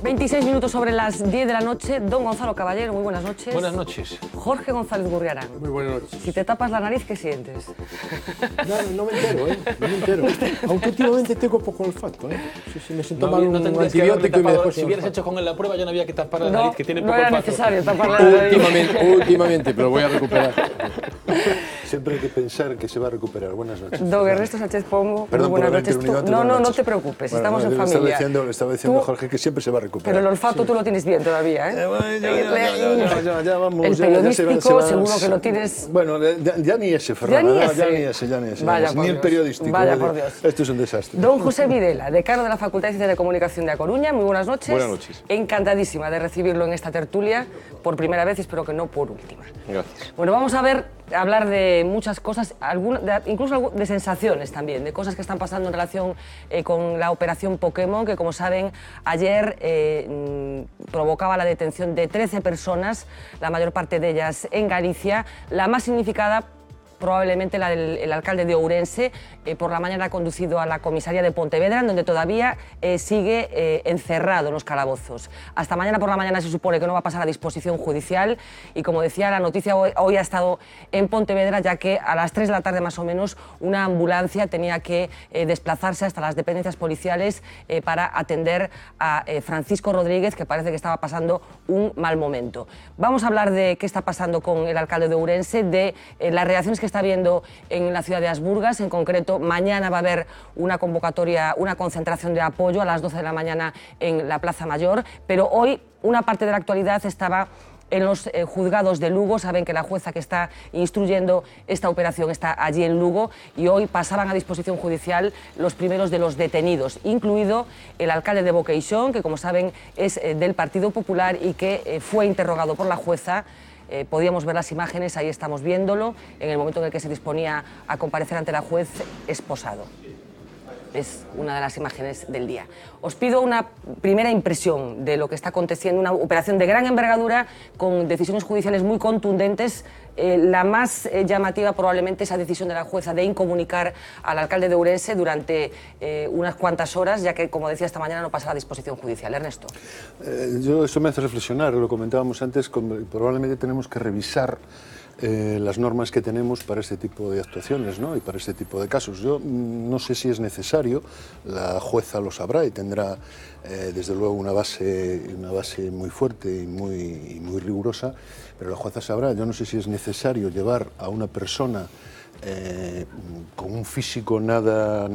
26 minutos sobre las 10 de la noche. Don Gonzalo Caballero, muy buenas noches. Buenas noches. Jorge González Gurriarán. Muy buenas noches. Si te tapas la nariz, ¿qué sientes? No me entero, no me entero. Aunque últimamente tengo poco olfato, Si me siento mal un tendrías que antibiótico y me dejo si hubieras hecho con él la prueba, ya no había que tapar la nariz, que tiene no poco era olfato. necesario tapar la nariz. Últimamente, pero voy a recuperar. Siempre hay que pensar que se va a recuperar. Buenas noches. Don Ernesto Sánchez Pombo, Perdón muy buenas por la noches. interrupción, No, buenas no noches. te preocupes, Bueno, estamos en le familia. estaba diciendo Tú- Jorge que siempre se va a recuperar. Pero el olfato tú lo tienes bien todavía, ¿eh? Ya vamos. El ya periodístico se va. seguro que lo tienes... Bueno, ya ni ese, Fernando. Ya ni ese. Ya ni ese. Vaya por Ni el Dios. periodístico. Vaya por Dios. Esto es un desastre. Don José Videla, decano de la Facultad de Ciencias de Comunicación de A Coruña, muy buenas noches. Buenas noches. Encantadísima de recibirlo en esta tertulia, por primera vez y espero que no por última. Gracias. Bueno, vamos a hablar de muchas cosas, incluso de sensaciones también, de cosas que están pasando en relación con la operación Pokémon, que como saben, ayer provocaba la detención de 13 personas, la mayor parte de ellas en Galicia, la más significada probablemente la del alcalde de Ourense. Por la mañana ha conducido a la comisaría de Pontevedra, en donde todavía sigue encerrado en los calabozos. Hasta mañana por la mañana se supone que no va a pasar a disposición judicial y, como decía, la noticia hoy ha estado en Pontevedra, ya que a las 3 de la tarde más o menos una ambulancia tenía que desplazarse hasta las dependencias policiales para atender a Francisco Rodríguez, que parece que estaba pasando un mal momento. Vamos a hablar de qué está pasando con el alcalde de Ourense, de las reacciones que está habiendo en la ciudad de Asburgas. En concreto, mañana va a haber una convocatoria, una concentración de apoyo a las 12 de la mañana en la Plaza Mayor, pero hoy una parte de la actualidad estaba en los juzgados de Lugo. Saben que la jueza que está instruyendo esta operación está allí en Lugo y hoy pasaban a disposición judicial los primeros de los detenidos, incluido el alcalde de Boqueixón, que como saben es del Partido Popular y que fue interrogado por la jueza. Podíamos ver las imágenes, ahí estamos viéndolo, en el momento en el que se disponía a comparecer ante la juez esposado. Es una de las imágenes del día. Os pido una primera impresión de lo que está aconteciendo, una operación de gran envergadura con decisiones judiciales muy contundentes. La más llamativa probablemente es la decisión de la jueza de incomunicar al alcalde de Ourense durante unas cuantas horas, ya que, como decía, esta mañana no pasará a disposición judicial. Ernesto. Eso me hace reflexionar, lo comentábamos antes, probablemente tenemos que revisar las normas que tenemos para este tipo de actuaciones, ¿no? Y para este tipo de casos. Yo no sé si es necesario, la jueza lo sabrá y tendrá desde luego una base muy fuerte y muy rigurosa, pero la jueza sabrá. Yo no sé si es necesario llevar a una persona con un físico nada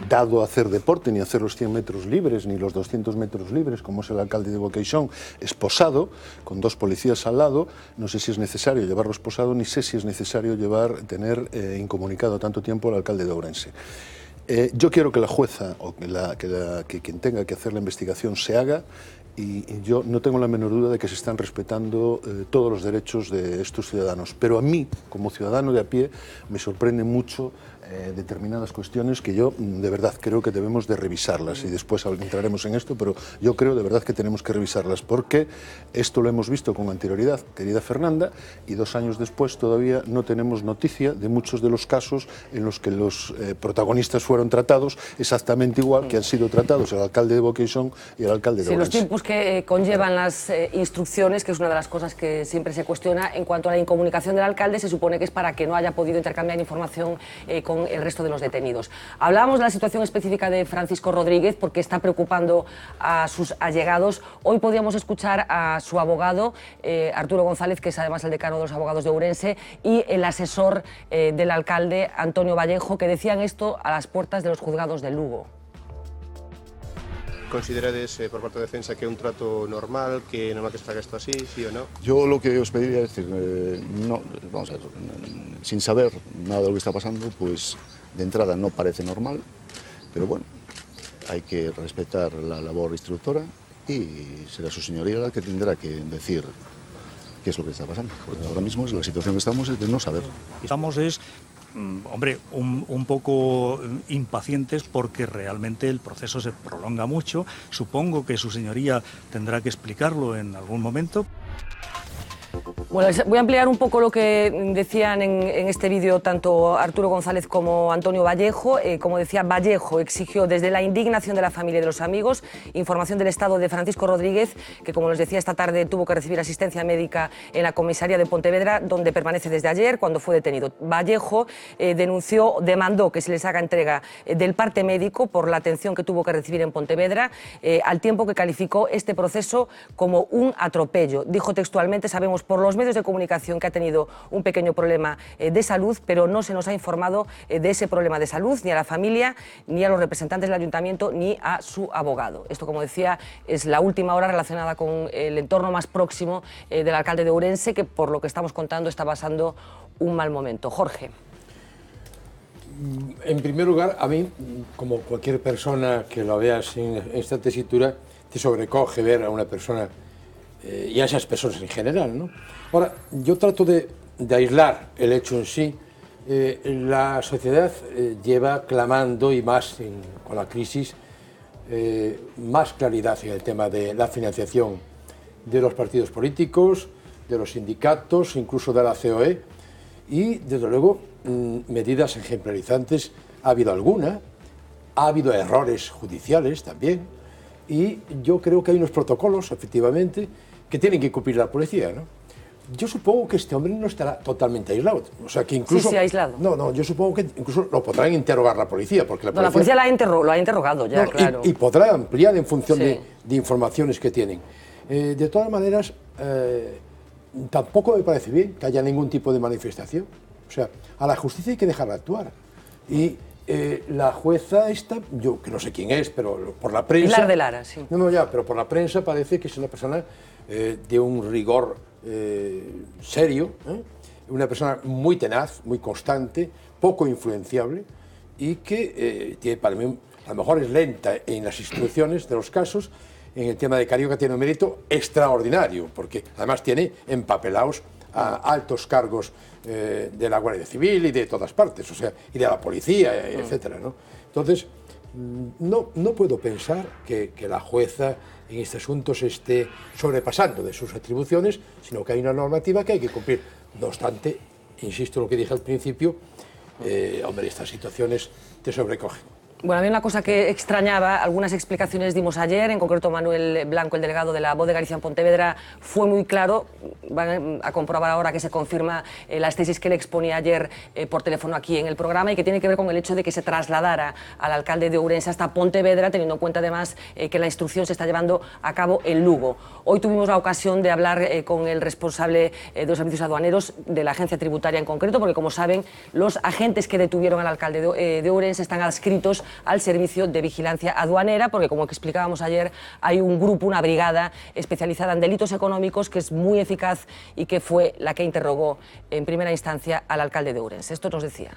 dado a hacer deporte, ni a hacer los 100 metros libres, ni los 200 metros libres, como es el alcalde de Boqueixón, esposado, con 2 policías al lado. No sé si es necesario llevarlo esposado, ni sé si es necesario tener incomunicado tanto tiempo al alcalde de Ourense. Yo quiero que la jueza, o que quien tenga que hacer la investigación se haga, y yo no tengo la menor duda de que se están respetando todos los derechos de estos ciudadanos. Pero a mí, como ciudadano de a pie, me sorprende mucho determinadas cuestiones que yo de verdad creo que debemos de revisarlas, y después entraremos en esto, pero yo creo de verdad que tenemos que revisarlas, porque esto lo hemos visto con anterioridad, querida Fernanda, y 2 años después todavía no tenemos noticia de muchos de los casos en los que los protagonistas fueron tratados exactamente igual que han sido tratados el alcalde de Boqueixón y el alcalde de Ourense. Los tiempos que conllevan las instrucciones, que es una de las cosas que siempre se cuestiona en cuanto a la incomunicación del alcalde, se supone que es para que no haya podido intercambiar información con el resto de los detenidos. Hablábamos de la situación específica de Francisco Rodríguez porque está preocupando a sus allegados. Hoy podíamos escuchar a su abogado, Arturo González, que es además el decano de los abogados de Ourense, y el asesor del alcalde, Antonio Vallejo, que decían esto a las puertas de los juzgados de Lugo. Considerades por parte da defensa que é un trato normal, que non é que se faga isto así, sí ou non? Yo lo que os pediría es decir, no, vamos a ver, sin saber nada de lo que está pasando, pues de entrada no parece normal, pero bueno, hay que respetar la labor instructora y será su señoría la que tendrá que decir qué es lo que está pasando. Porque ahora mismo la situación que estamos es de no saber. Estamos hombre, un poco impacientes porque realmente el proceso se prolonga mucho. Supongo que su señoría tendrá que explicarlo en algún momento. Bueno, voy a ampliar un poco lo que decían en este vídeo tanto Arturo González como Antonio Vallejo. Como decía, Vallejo exigió desde la indignación de la familia y de los amigos información del estado de Francisco Rodríguez, que como les decía esta tarde tuvo que recibir asistencia médica en la comisaría de Pontevedra, donde permanece desde ayer cuando fue detenido. Vallejo demandó que se les haga entrega del parte médico por la atención que tuvo que recibir en Pontevedra, al tiempo que calificó este proceso como un atropello. Dijo textualmente: sabemos por los medios de comunicación que ha tenido un pequeño problema de salud, pero no se nos ha informado de ese problema de salud ni a la familia, ni a los representantes del ayuntamiento, ni a su abogado. Esto, como decía, es la última hora relacionada con el entorno más próximo del alcalde de Ourense, que por lo que estamos contando está pasando un mal momento. Jorge. En primer lugar, a mí, como cualquier persona que lo vea en esta tesitura, te sobrecoge ver a una persona y a esas personas en general, ¿no? Ahora, yo trato de aislar el hecho en sí. La sociedad lleva clamando, y más con la crisis, más claridad en el tema de la financiación de los partidos políticos, de los sindicatos, incluso de la COE, y, desde luego, medidas ejemplarizantes ha habido alguna, ha habido errores judiciales también, y yo creo que hay unos protocolos, efectivamente, que tienen que cumplir la policía, ¿no? Yo supongo que este hombre no estará totalmente aislado. O sea, que incluso... Sí, aislado. No, yo supongo que incluso lo podrán interrogar la policía, porque la policía lo ha interrogado ya, claro. Y podrá ampliar en función de informaciones que tienen. De todas maneras, tampoco me parece bien que haya ningún tipo de manifestación. O sea, a la justicia hay que dejarla actuar. Y la jueza esta, yo que no sé quién es, pero por la prensa... Pilar de Lara, sí. Pero por la prensa parece que es una persona de un rigor serio, una persona muy tenaz, muy constante, poco influenciable, y que tiene, para mí, a lo mejor es lenta en las instrucciones de los casos. En el tema de Carioca tiene un mérito extraordinario, porque además tiene empapelados a altos cargos de la Guardia Civil y de todas partes, o sea, y de la policía, etcétera, ¿no? Entonces, no puedo pensar que la jueza en este asunto se esté sobrepasando de sus atribuciones, sino que hay una normativa que hay que cumplir. No obstante, insisto en lo que dije al principio, hombre, estas situaciones te sobrecogen. Bueno, había una cosa que extrañaba, algunas explicaciones dimos ayer, en concreto Manuel Blanco, el delegado de la Voz de Galicia en Pontevedra, fue muy claro. Van a comprobar ahora que se confirma las tesis que le exponía ayer por teléfono aquí en el programa, y que tiene que ver con el hecho de que se trasladara al alcalde de Ourense hasta Pontevedra, teniendo en cuenta además que la instrucción se está llevando a cabo en Lugo. Hoy tuvimos la ocasión de hablar con el responsable de los servicios aduaneros de la agencia tributaria en concreto, porque como saben, los agentes que detuvieron al alcalde de Ourense están adscritos al servicio de vigilancia aduanera, porque como explicábamos ayer, hay un grupo, una brigada especializada en delitos económicos que es muy eficaz y que fue la que interrogó en primera instancia al alcalde de Ourense. Esto nos decía.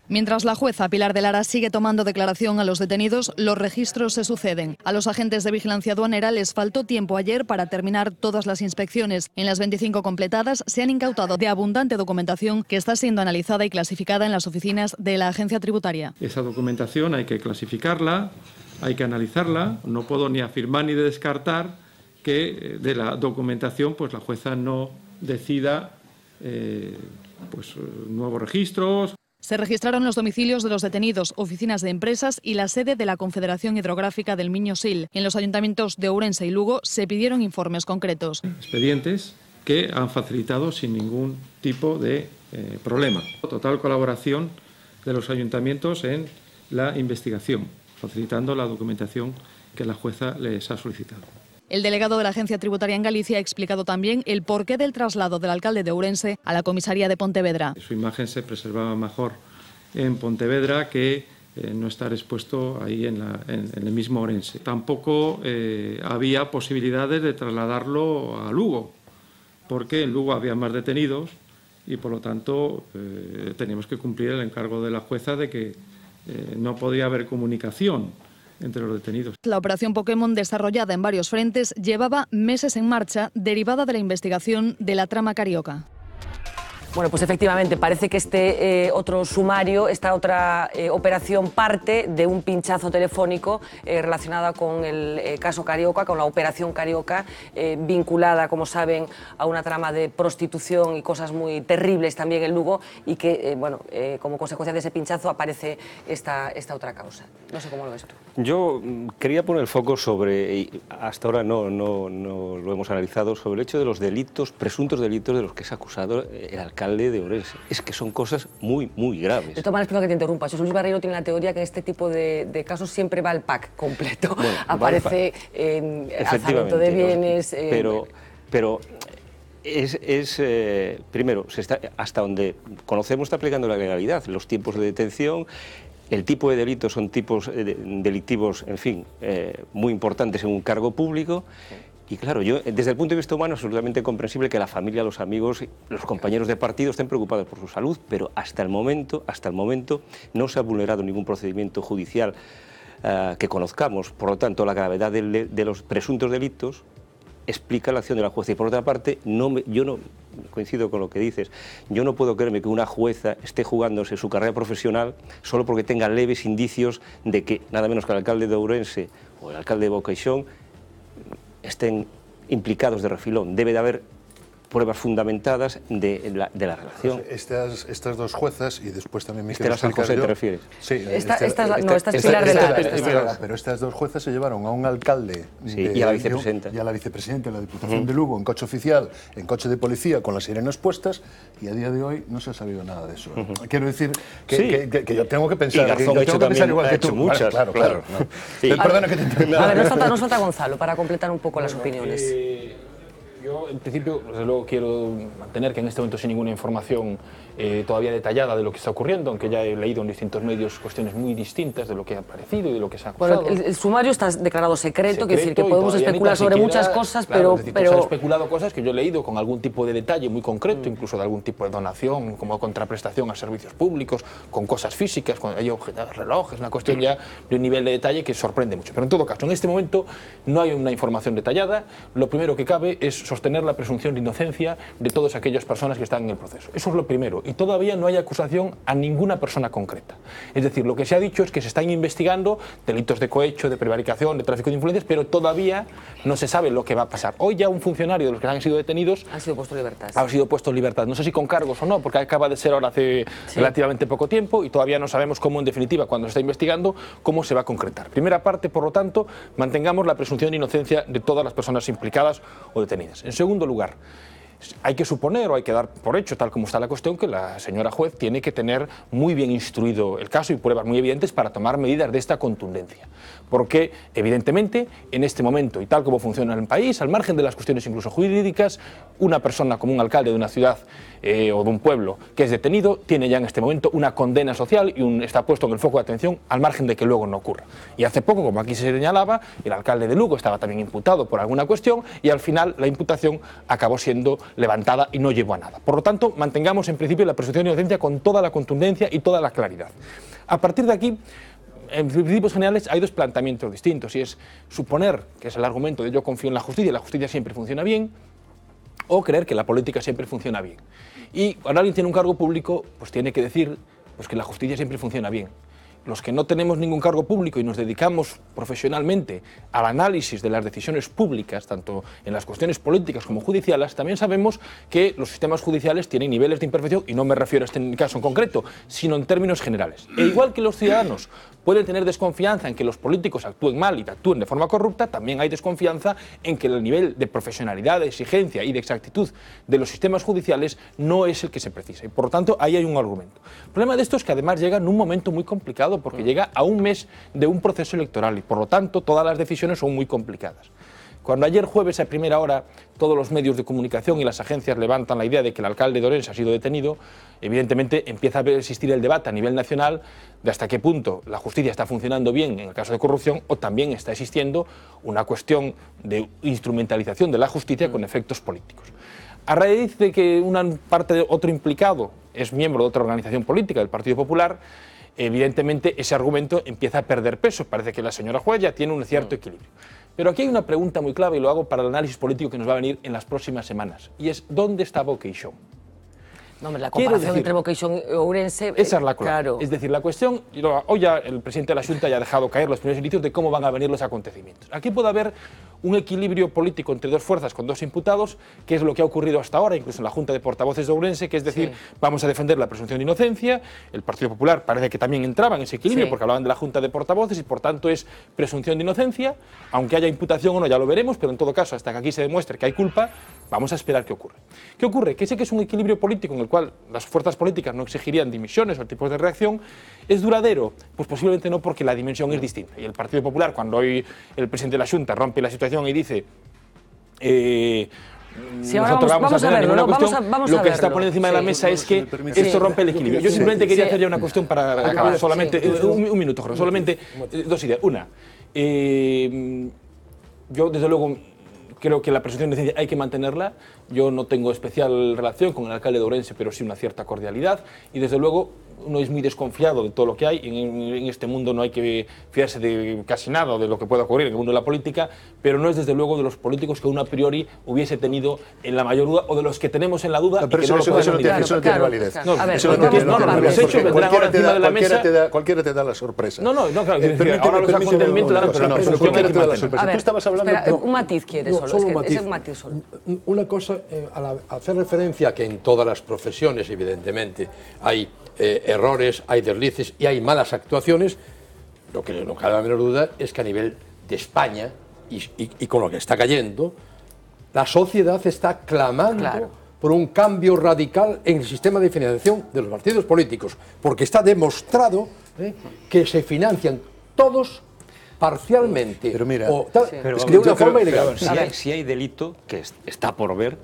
Mientras la jueza Pilar de Lara sigue tomando declaración a los detenidos, los registros se suceden. A los agentes de vigilancia aduanera les faltó tiempo ayer para terminar todas las inspecciones. En las 25 completadas se han incautado de abundante documentación que está siendo analizada y clasificada en las oficinas de la agencia tributaria. Esa documentación hay que clasificarla, hay que analizarla. No puedo ni afirmar ni descartar que de la documentación pues la jueza no decida nuevos registros. Se registraron los domicilios de los detenidos, oficinas de empresas y la sede de la Confederación Hidrográfica del Miño-Sil. En los ayuntamientos de Ourense y Lugo se pidieron informes concretos. Expedientes que han facilitado sin ningún tipo de problema. Total colaboración de los ayuntamientos en la investigación, facilitando la documentación que la jueza les ha solicitado. El delegado de la Agencia Tributaria en Galicia ha explicado también el porqué del traslado del alcalde de Ourense a la comisaría de Pontevedra. Su imagen se preservaba mejor en Pontevedra que no estar expuesto ahí en el mismo Ourense. Tampoco había posibilidades de trasladarlo a Lugo, porque en Lugo había más detenidos y por lo tanto teníamos que cumplir el encargo de la jueza de que no podía haber comunicación entre los detenidos. La operación Pokémon, desarrollada en varios frentes, llevaba meses en marcha, derivada de la investigación de la trama Carioca. Bueno, pues efectivamente, parece que este otro sumario, esta otra operación parte de un pinchazo telefónico relacionada con el caso Carioca, con la operación Carioca, vinculada, como saben, a una trama de prostitución y cosas muy terribles también en Lugo, y que, bueno, como consecuencia de ese pinchazo aparece esta otra causa. No sé cómo lo ves tú. Yo quería poner el foco sobre, y hasta ahora no lo hemos analizado, sobre el hecho de los delitos, presuntos delitos de los que es acusado el alcalde de Ourense. Es que son cosas muy, muy graves. De todas maneras, perdón que te interrumpa, José Luis Barreiro tiene la teoría que en este tipo de casos siempre va el pack completo. Bueno, aparece alzamiento de bienes... Pero primero, hasta donde conocemos está aplicando la legalidad, los tiempos de detención, el tipo de delitos son tipos delictivos, en fin, muy importantes en un cargo público. Y claro, yo, desde el punto de vista humano, es absolutamente comprensible que la familia, los amigos, los compañeros de partido estén preocupados por su salud, pero hasta el momento no se ha vulnerado ningún procedimiento judicial que conozcamos. Por lo tanto, la gravedad de los presuntos delitos explica la acción de la jueza. Y por otra parte, yo no coincido con lo que dices, yo no puedo creerme que una jueza esté jugándose su carrera profesional solo porque tenga leves indicios de que nada menos que el alcalde de Ourense o el alcalde de Boqueixón estén implicados de refilón. Debe de haber pruebas fundamentadas de la relación. Estas dos juezas, y después también me Estela San José, ¿te refieres? Sí. Esta es Pilar de Lara. Pero estas dos juezas se llevaron a un alcalde y a la vicepresidenta. Y a la vicepresidenta de la Diputación de Lugo en coche oficial, en coche de policía, con las sirenas puestas, y a día de hoy no se ha sabido nada de eso. Quiero decir que yo tengo que pensar, igual que tú. Muchas, claro. No. Sí. Perdona que te interrumpa. A ver, nos falta Gonzalo para completar un poco las opiniones. Yo, en principio, desde luego quiero mantener que en este momento sin ninguna información todavía detallada de lo que está ocurriendo, aunque ya he leído en distintos medios cuestiones muy distintas de lo que ha aparecido y de lo que se ha acusado. Bueno, el sumario está declarado secreto, quiere decir que podemos especular sobre muchas cosas, pero... Se han especulado cosas que yo he leído con algún tipo de detalle muy concreto, incluso de algún tipo de donación, como contraprestación a servicios públicos, con cosas físicas, con hay relojes, una cuestión ya de un nivel de detalle que sorprende mucho. Pero en todo caso, en este momento no hay una información detallada. Lo primero que cabe es sostener la presunción de inocencia de todas aquellas personas que están en el proceso. Eso es lo primero. Y todavía no hay acusación a ninguna persona concreta. Es decir, lo que se ha dicho es que se están investigando delitos de cohecho, de prevaricación, de tráfico de influencias, pero todavía no se sabe lo que va a pasar. Hoy ya un funcionario de los que han sido detenidos ha sido puesto en libertad. Ha sido puesto en libertad. No sé si con cargos o no, porque acaba de ser ahora hace relativamente poco tiempo y todavía no sabemos cómo, en definitiva, cuando se está investigando, cómo se va a concretar. Primera parte, por lo tanto, mantengamos la presunción de inocencia de todas las personas implicadas o detenidas. En segundo lugar, hay que suponer o hay que dar por hecho, tal como está la cuestión, que la señora juez tiene que tener muy bien instruido el caso y pruebas muy evidentes para tomar medidas de esta contundencia. Porque, evidentemente, en este momento y tal como funciona en el país, al margen de las cuestiones incluso jurídicas, una persona como un alcalde de una ciudad o de un pueblo que es detenido tiene ya en este momento una condena social y está puesto en el foco de atención al margen de que luego no ocurra. Y hace poco, como aquí se señalaba, el alcalde de Lugo estaba también imputado por alguna cuestión y al final la imputación acabó siendo levantada y no llevó a nada. Por lo tanto, mantengamos en principio la presunción de inocencia con toda la contundencia y toda la claridad. A partir de aquí, en principios generales hay dos planteamientos distintos, y es suponer, que es el argumento de yo confío en la justicia siempre funciona bien, o creer que la política siempre funciona bien. Y cuando alguien tiene un cargo público, pues tiene que decir pues, que la justicia siempre funciona bien. Los que no tenemos ningún cargo público y nos dedicamos profesionalmente al análisis de las decisiones públicas, tanto en las cuestiones políticas como judiciales, también sabemos que los sistemas judiciales tienen niveles de imperfección, y no me refiero a este caso en concreto, sino en términos generales. E igual que los ciudadanos pueden tener desconfianza en que los políticos actúen mal y actúen de forma corrupta, también hay desconfianza en que el nivel de profesionalidad, de exigencia y de exactitud de los sistemas judiciales no es el que se precisa. Y por lo tanto, ahí hay un argumento. El problema de esto es que además llega en un momento muy complicado, porque llega a un mes de un proceso electoral y por lo tanto todas las decisiones son muy complicadas. Cuando ayer jueves a primera hora todos los medios de comunicación y las agencias levantan la idea de que el alcalde de Ourense ha sido detenido, evidentemente empieza a existir el debate a nivel nacional de hasta qué punto la justicia está funcionando bien en el caso de corrupción, o también está existiendo una cuestión de instrumentalización de la justicia con efectos políticos. A raíz de que una parte de otro implicado es miembro de otra organización política, del Partido Popular, evidentemente ese argumento empieza a perder peso. Parece que la señora juez ya tiene un cierto equilibrio. Pero aquí hay una pregunta muy clave, y lo hago para el análisis político que nos va a venir en las próximas semanas, y es ¿dónde está Boqueixón? No, hombre, la comparación entre Boqueixón y Ourense... Esa es la clave. Claro. Es decir, la cuestión, hoy ya el presidente de la Xunta ya ha dejado caer los primeros indicios de cómo van a venir los acontecimientos. Aquí puede haber un equilibrio político entre dos fuerzas con dos imputados, que es lo que ha ocurrido hasta ahora, incluso en la Junta de Portavoces de Ourense, que es decir, vamos a defender la presunción de inocencia. El Partido Popular parece que también entraba en ese equilibrio, porque hablaban de la Junta de Portavoces y por tanto es presunción de inocencia, aunque haya imputación o no, ya lo veremos, pero en todo caso, hasta que aquí se demuestre que hay culpa, vamos a esperar qué ocurre. ¿Qué ocurre? Que sé que es un equilibrio político en el cual las fuerzas políticas no exigirían dimisiones o tipos de reacción. ¿Es duradero? Pues posiblemente no, porque la dimensión es distinta. Y el Partido Popular, cuando hoy el presidente de la Xunta rompe la situación y dice nosotros vamos a hacer ninguna cuestión, lo que está poniendo encima de la mesa es que esto rompe el equilibrio. Yo simplemente quería hacer ya una cuestión para acabar, solamente un minuto, Jorge, solamente dos ideas. Una, yo desde luego creo que la presunción de inocencia hay que mantenerla. Yo no tengo especial relación con el alcalde de Ourense, pero sí una cierta cordialidad, y desde luego uno es muy desconfiado de todo lo que hay. En este mundo no hay que fiarse de casi nada de lo que pueda ocurrir en el mundo de la política, pero no es desde luego de los políticos que uno a priori hubiese tenido en la mayor duda, o de los que tenemos en la duda y que no lo podemos negar. Eso no tiene validez. Los hechos vendrán ahora encima de la mesa. Cualquiera te da la sorpresa. No, claro, ahora los acontecimientos darán, pero la presunción hay que mantenerla. Tú estabas hablando... Un matiz quieres solo, solo un matiz. Es un matiz solo. Una cosa, al hacer referencia a que en todas las profesiones, evidentemente, hay errores, hay deslices y hay malas actuaciones, lo que no cabe la menor duda es que a nivel de España y con lo que está cayendo, la sociedad está clamando por un cambio radical en el sistema de financiación de los partidos políticos, porque está demostrado que se financian todos parcialmente, pero mira, de una forma ilegal. Si hay delito, que está por ver,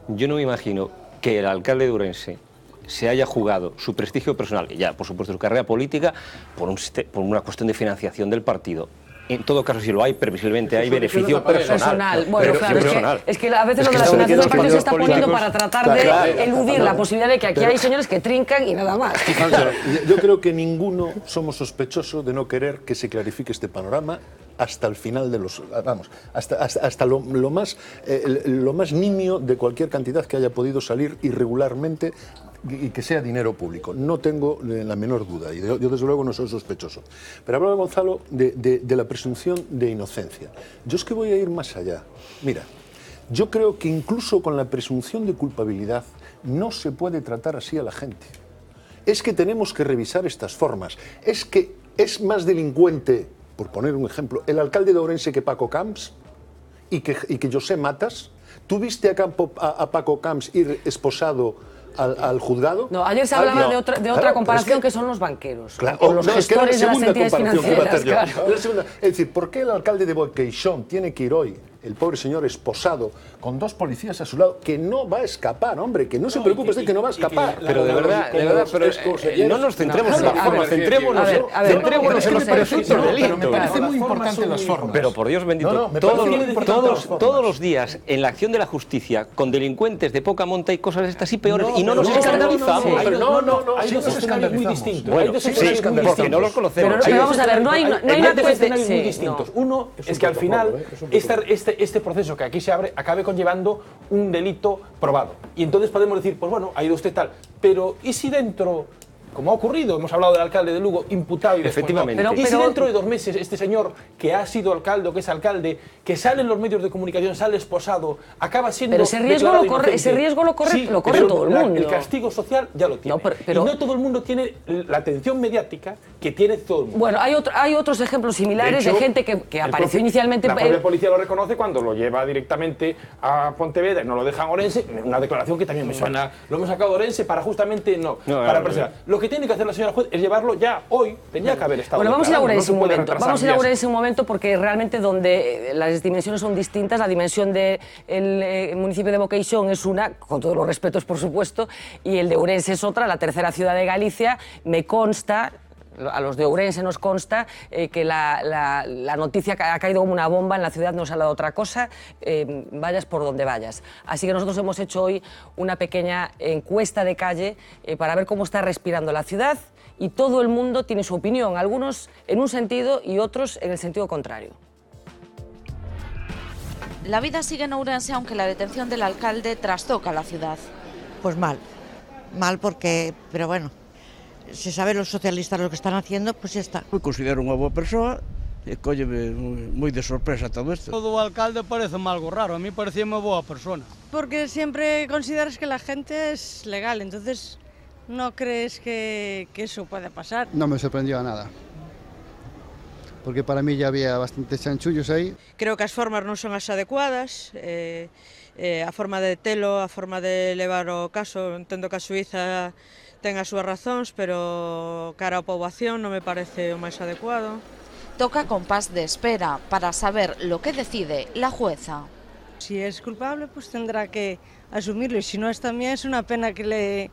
yo no me imagino que el alcalde de Ourense se haya jugado su prestigio personal y ya, por supuesto, su carrera política por una cuestión de financiación del partido. En todo caso, si lo hay, previsiblemente hay beneficio personal. Bueno, claro, es que a veces lo de la financiación del partido se está poniendo para tratar de eludir la posibilidad de que aquí hay señores que trincan y nada más. Yo creo que ninguno somos sospechosos de no querer que se clarifique este panorama hasta el final de los... Vamos, hasta lo más nimio de cualquier cantidad que haya podido salir irregularmente y que sea dinero público. No tengo la menor duda, y yo desde luego no soy sospechoso. Pero hablaba Gonzalo de la presunción de inocencia. Yo es que voy a ir más allá. Mira, yo creo que incluso con la presunción de culpabilidad no se puede tratar así a la gente. Es que tenemos que revisar estas formas. Es que es más delincuente, por poner un ejemplo, el alcalde de Ourense que Paco Camps y que José Matas. ¿Tú viste a Paco Camps ir esposado al juzgado? No, ayer se hablaba de otra comparación que son los banqueros, o los gestores de las entidades financieras. Es decir, ¿por qué el alcalde de Boqueixón tiene que ir hoy, el pobre señor, esposado, con dos policías a su lado, que no va a escapar, hombre, que no se preocupe usted que no va a escapar? Pero de verdad, no nos centremos en la forma, centrémonos en los presuntos delitos. Me parece muy importante las formas. Pero por Dios bendito, todos los días en la acción de la justicia con delincuentes de poca monta y cosas estas y peores, y no nos escandalizamos. Hay dos escenarios muy distintos. Bueno, sí, porque no los conocemos. Pero vamos a ver, no hay dos escenarios muy distintos. Uno es que al final este proceso que aquí se abre acabe conllevando un delito probado. Y entonces podemos decir, pues bueno, ha ido usted tal. Pero ¿y si dentro, como ha ocurrido, hemos hablado del alcalde de Lugo, imputado y después efectivamente, ¿y si dentro de 2 meses este señor que ha sido alcalde o que es alcalde, que sale en los medios de comunicación, sale esposado, acaba siendo... Pero ese riesgo lo corre todo el mundo. El castigo social ya lo tiene. Y no todo el mundo tiene la atención mediática que tiene todo el mundo. Bueno, hay otros ejemplos similares de gente que apareció inicialmente... La propia policía lo reconoce cuando lo lleva directamente a Pontevedra y no lo deja en Ourense. Una declaración que también me suena. Lo hemos sacado de Ourense para justamente para presionar. Lo que tiene que hacer la señora juez es llevarlo ya hoy. Tenía que haber estado. Bueno, vamos a ir a Ourense un momento. Vamos a ir a Ourense un momento porque realmente donde las dimensiones son distintas, la dimensión del municipio de Boqueixón es una, con todos los respetos por supuesto, y el de Ourense es otra, la tercera ciudad de Galicia. Me consta, a los de Ourense nos consta que la noticia ha caído como una bomba en la ciudad, no se ha dado otra cosa, vayas por donde vayas. Así que nosotros hemos hecho hoy una pequeña encuesta de calle para ver cómo está respirando la ciudad, y todo el mundo tiene su opinión, algunos en un sentido y otros en el sentido contrario. La vida sigue en Ourense aunque la detención del alcalde trastoca la ciudad. Pues mal. mal porque, pero bueno, se sabe los socialistas lo que están haciendo, pues ya está. Me considero unha boa persoa e cólleme moi de sorpresa todo isto. Todo o alcalde parece algo raro, a mí parecía unha boa persona. Porque siempre consideras que la gente es legal, entonces no crees que eso pueda pasar. No me sorprendió a nada, porque para mí ya había bastantes chanchullos aí. Creo que as formas non son as adecuadas, a forma de telo, a forma de levar o caso, entendo que a Suiza ten as súas razóns, pero cara á poboación non me parece o máis adecuado. Toca compás de espera para saber lo que decide la jueza. Si es culpable, pues tendrá que asumirlo, y si no es también es una pena que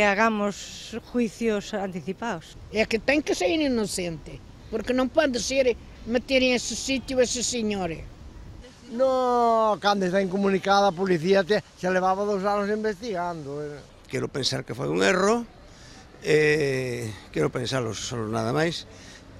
hagamos juicios anticipados. É que ten que ser inocente, porque non pode ser meter en ese sitio ese señores. No, cando está incomunicada a policía xa levaba 2 anos investigando. Quero pensar que foi un erro, quero pensarlo solo nada máis,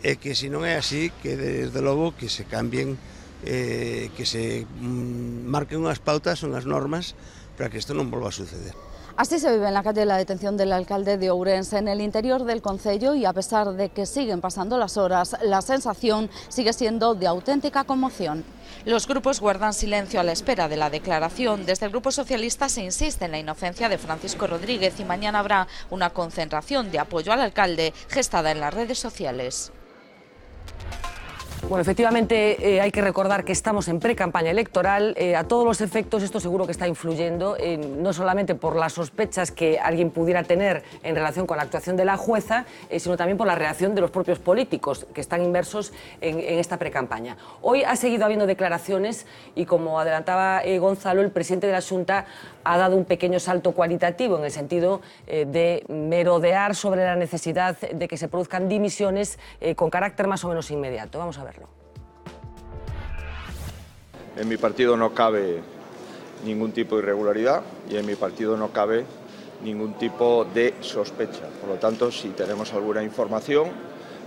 e que se non é así, que desde logo que se cambien, que se marquen unhas pautas, unhas normas, para que isto non volva a suceder. Así se vive en la calle la detención del alcalde de Ourense en el interior del concello, y a pesar de que siguen pasando las horas, la sensación sigue siendo de auténtica conmoción. Los grupos guardan silencio a la espera de la declaración. Desde el Grupo Socialista se insiste en la inocencia de Francisco Rodríguez y mañana habrá una concentración de apoyo al alcalde gestada en las redes sociales. Bueno, efectivamente hay que recordar que estamos en pre-campaña electoral. A todos los efectos esto seguro que está influyendo, no solamente por las sospechas que alguien pudiera tener en relación con la actuación de la jueza, sino también por la reacción de los propios políticos que están inmersos en esta pre-campaña. Hoy ha seguido habiendo declaraciones y, como adelantaba Gonzalo, el presidente de la Xunta ha dado un pequeño salto cualitativo en el sentido de merodear sobre la necesidad de que se produzcan dimisiones con carácter más o menos inmediato. Vamos a verlo. En mi partido no cabe ningún tipo de irregularidad y en mi partido no cabe ningún tipo de sospecha. Por lo tanto, si tenemos alguna información,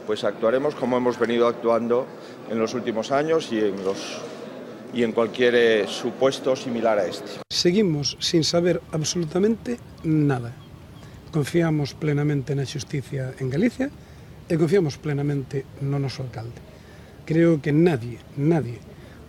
pues actuaremos como hemos venido actuando en los últimos años y en cualquier supuesto similar a este. Seguimos sin saber absolutamente nada. Confiamos plenamente na xusticia en Galicia e confiamos plenamente no noso alcalde. Creo que nadie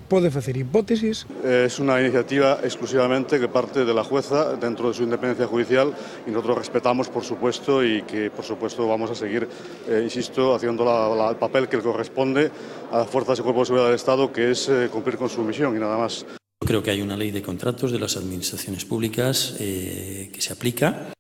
pode facer hipótesis. Es una iniciativa exclusivamente que parte de la jueza dentro de su independencia judicial y nosotros respetamos, por supuesto, y que, por supuesto, vamos a seguir, insisto, haciendo el papel que le corresponde a las fuerzas y cuerpos de seguridad del Estado, que es cumplir con su misión y nada más. Yo creo que hay una ley de contratos de las administraciones públicas que se aplica.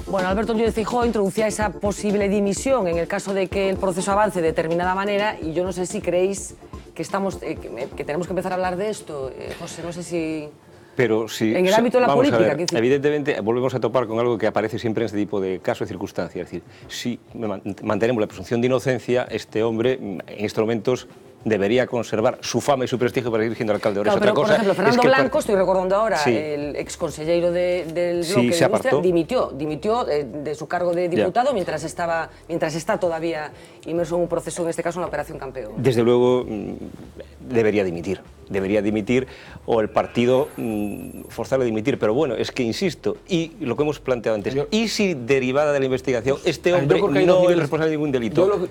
Bueno, Alberto Núñez Feijóo introducía esa posible dimisión en el caso de que el proceso avance de determinada manera, y yo no sé si creéis que tenemos que empezar a hablar de esto, José, no sé si... Pero si, en el ámbito de la política. Evidentemente, volvemos a topar con algo que aparece siempre en este tipo de casos y circunstancias. Es decir, si mantenemos la presunción de inocencia, este hombre en estos momentos debería conservar su fama y su prestigio para seguir siendo alcalde. Claro, pero, por ejemplo, Fernando Blanco, estoy recordando ahora, sí, el exconsellero del bloque de Industria, dimitió de su cargo de diputado mientras está todavía inmerso en un proceso, en este caso en la Operación Campeón. Desde luego debería dimitir o el partido forzarle a dimitir, pero bueno, es que insisto, y lo que hemos planteado antes, y si derivada de la investigación este hombre no es responsable de ningún delito,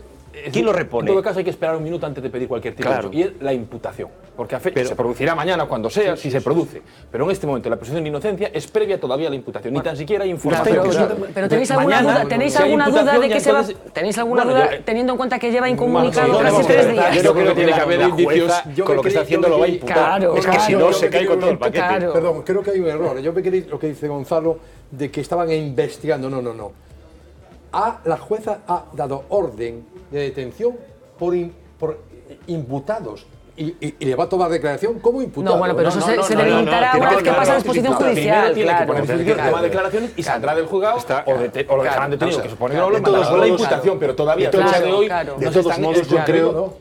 ¿quién lo repone? En todo caso hay que esperar un minuto antes de pedir cualquier tipo de cosa, y es la imputación, porque se producirá mañana cuando sea, si se produce, pero en este momento la presunción de inocencia es previa todavía a la imputación, ni tan siquiera hay información. Pero ¿tenéis alguna duda de que se va? ¿Tenéis alguna duda teniendo en cuenta que lleva incomunicado casi 3 días? Yo creo que tiene que haber indicios con lo que está haciendo lo va a imputar. Es que si no se cae con todo el paquete. Perdón, creo que hay un error. Yo me quedé lo que dice Gonzalo de que estaban investigando. No. La jueza ha dado orden de detención por imputados y le va a tomar declaración como imputado. No, bueno, pero eso se delimitará una vez que pasa la disposición judicial. Tiene que poner disposición, toma declaraciones y saldrá del juzgado o lo dejarán detenido, que supone que no lo mandará con la imputación, pero todavía a fecha de hoy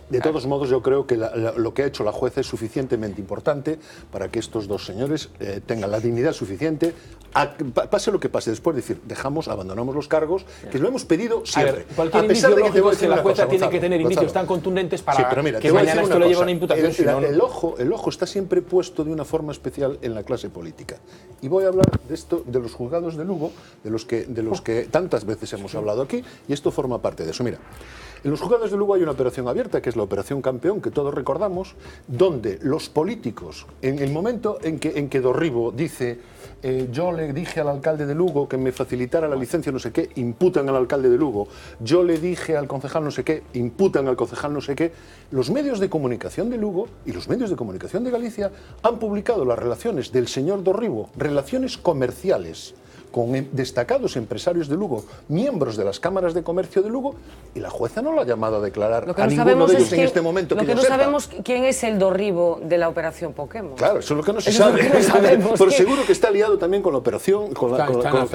de todos modos yo creo que lo que ha hecho la jueza es suficientemente importante para que estos dos señores tengan la dignidad suficiente, pase lo que pase después, decir, abandonamos los cargos, que lo hemos pedido siempre. Cualquier indicio lógico es que la jueza tiene que tener indicios tan contundentes para que mañana esto le lleve a una imputación imputación, si no... El ojo está siempre puesto de una forma especial en la clase política. Y voy a hablar de esto, de los juzgados de Lugo, de los que tantas veces hemos hablado aquí, y esto forma parte de eso. Mira, en los juzgados de Lugo hay una operación abierta, que es la Operación Campeón, que todos recordamos, donde los políticos, en el momento en que Dorribo dice yo le dije al alcalde de Lugo que me facilitara la licencia no sé qué, imputan al alcalde de Lugo, yo le dije al concejal no sé qué, imputan al concejal no sé qué, los medios de comunicación de Lugo y los medios de comunicación de Galicia han publicado las relaciones del señor Dorribo, relaciones comerciales, con destacados empresarios de Lugo, miembros de las cámaras de comercio de Lugo, y la jueza no lo ha llamado a declarar a ninguno de ellos en este momento. Lo que no sabemos quién es el Dorribo de la operación Pokémon. Claro, eso es lo que no se sabe. Pero seguro que está liado también con la operación, con la Carioca.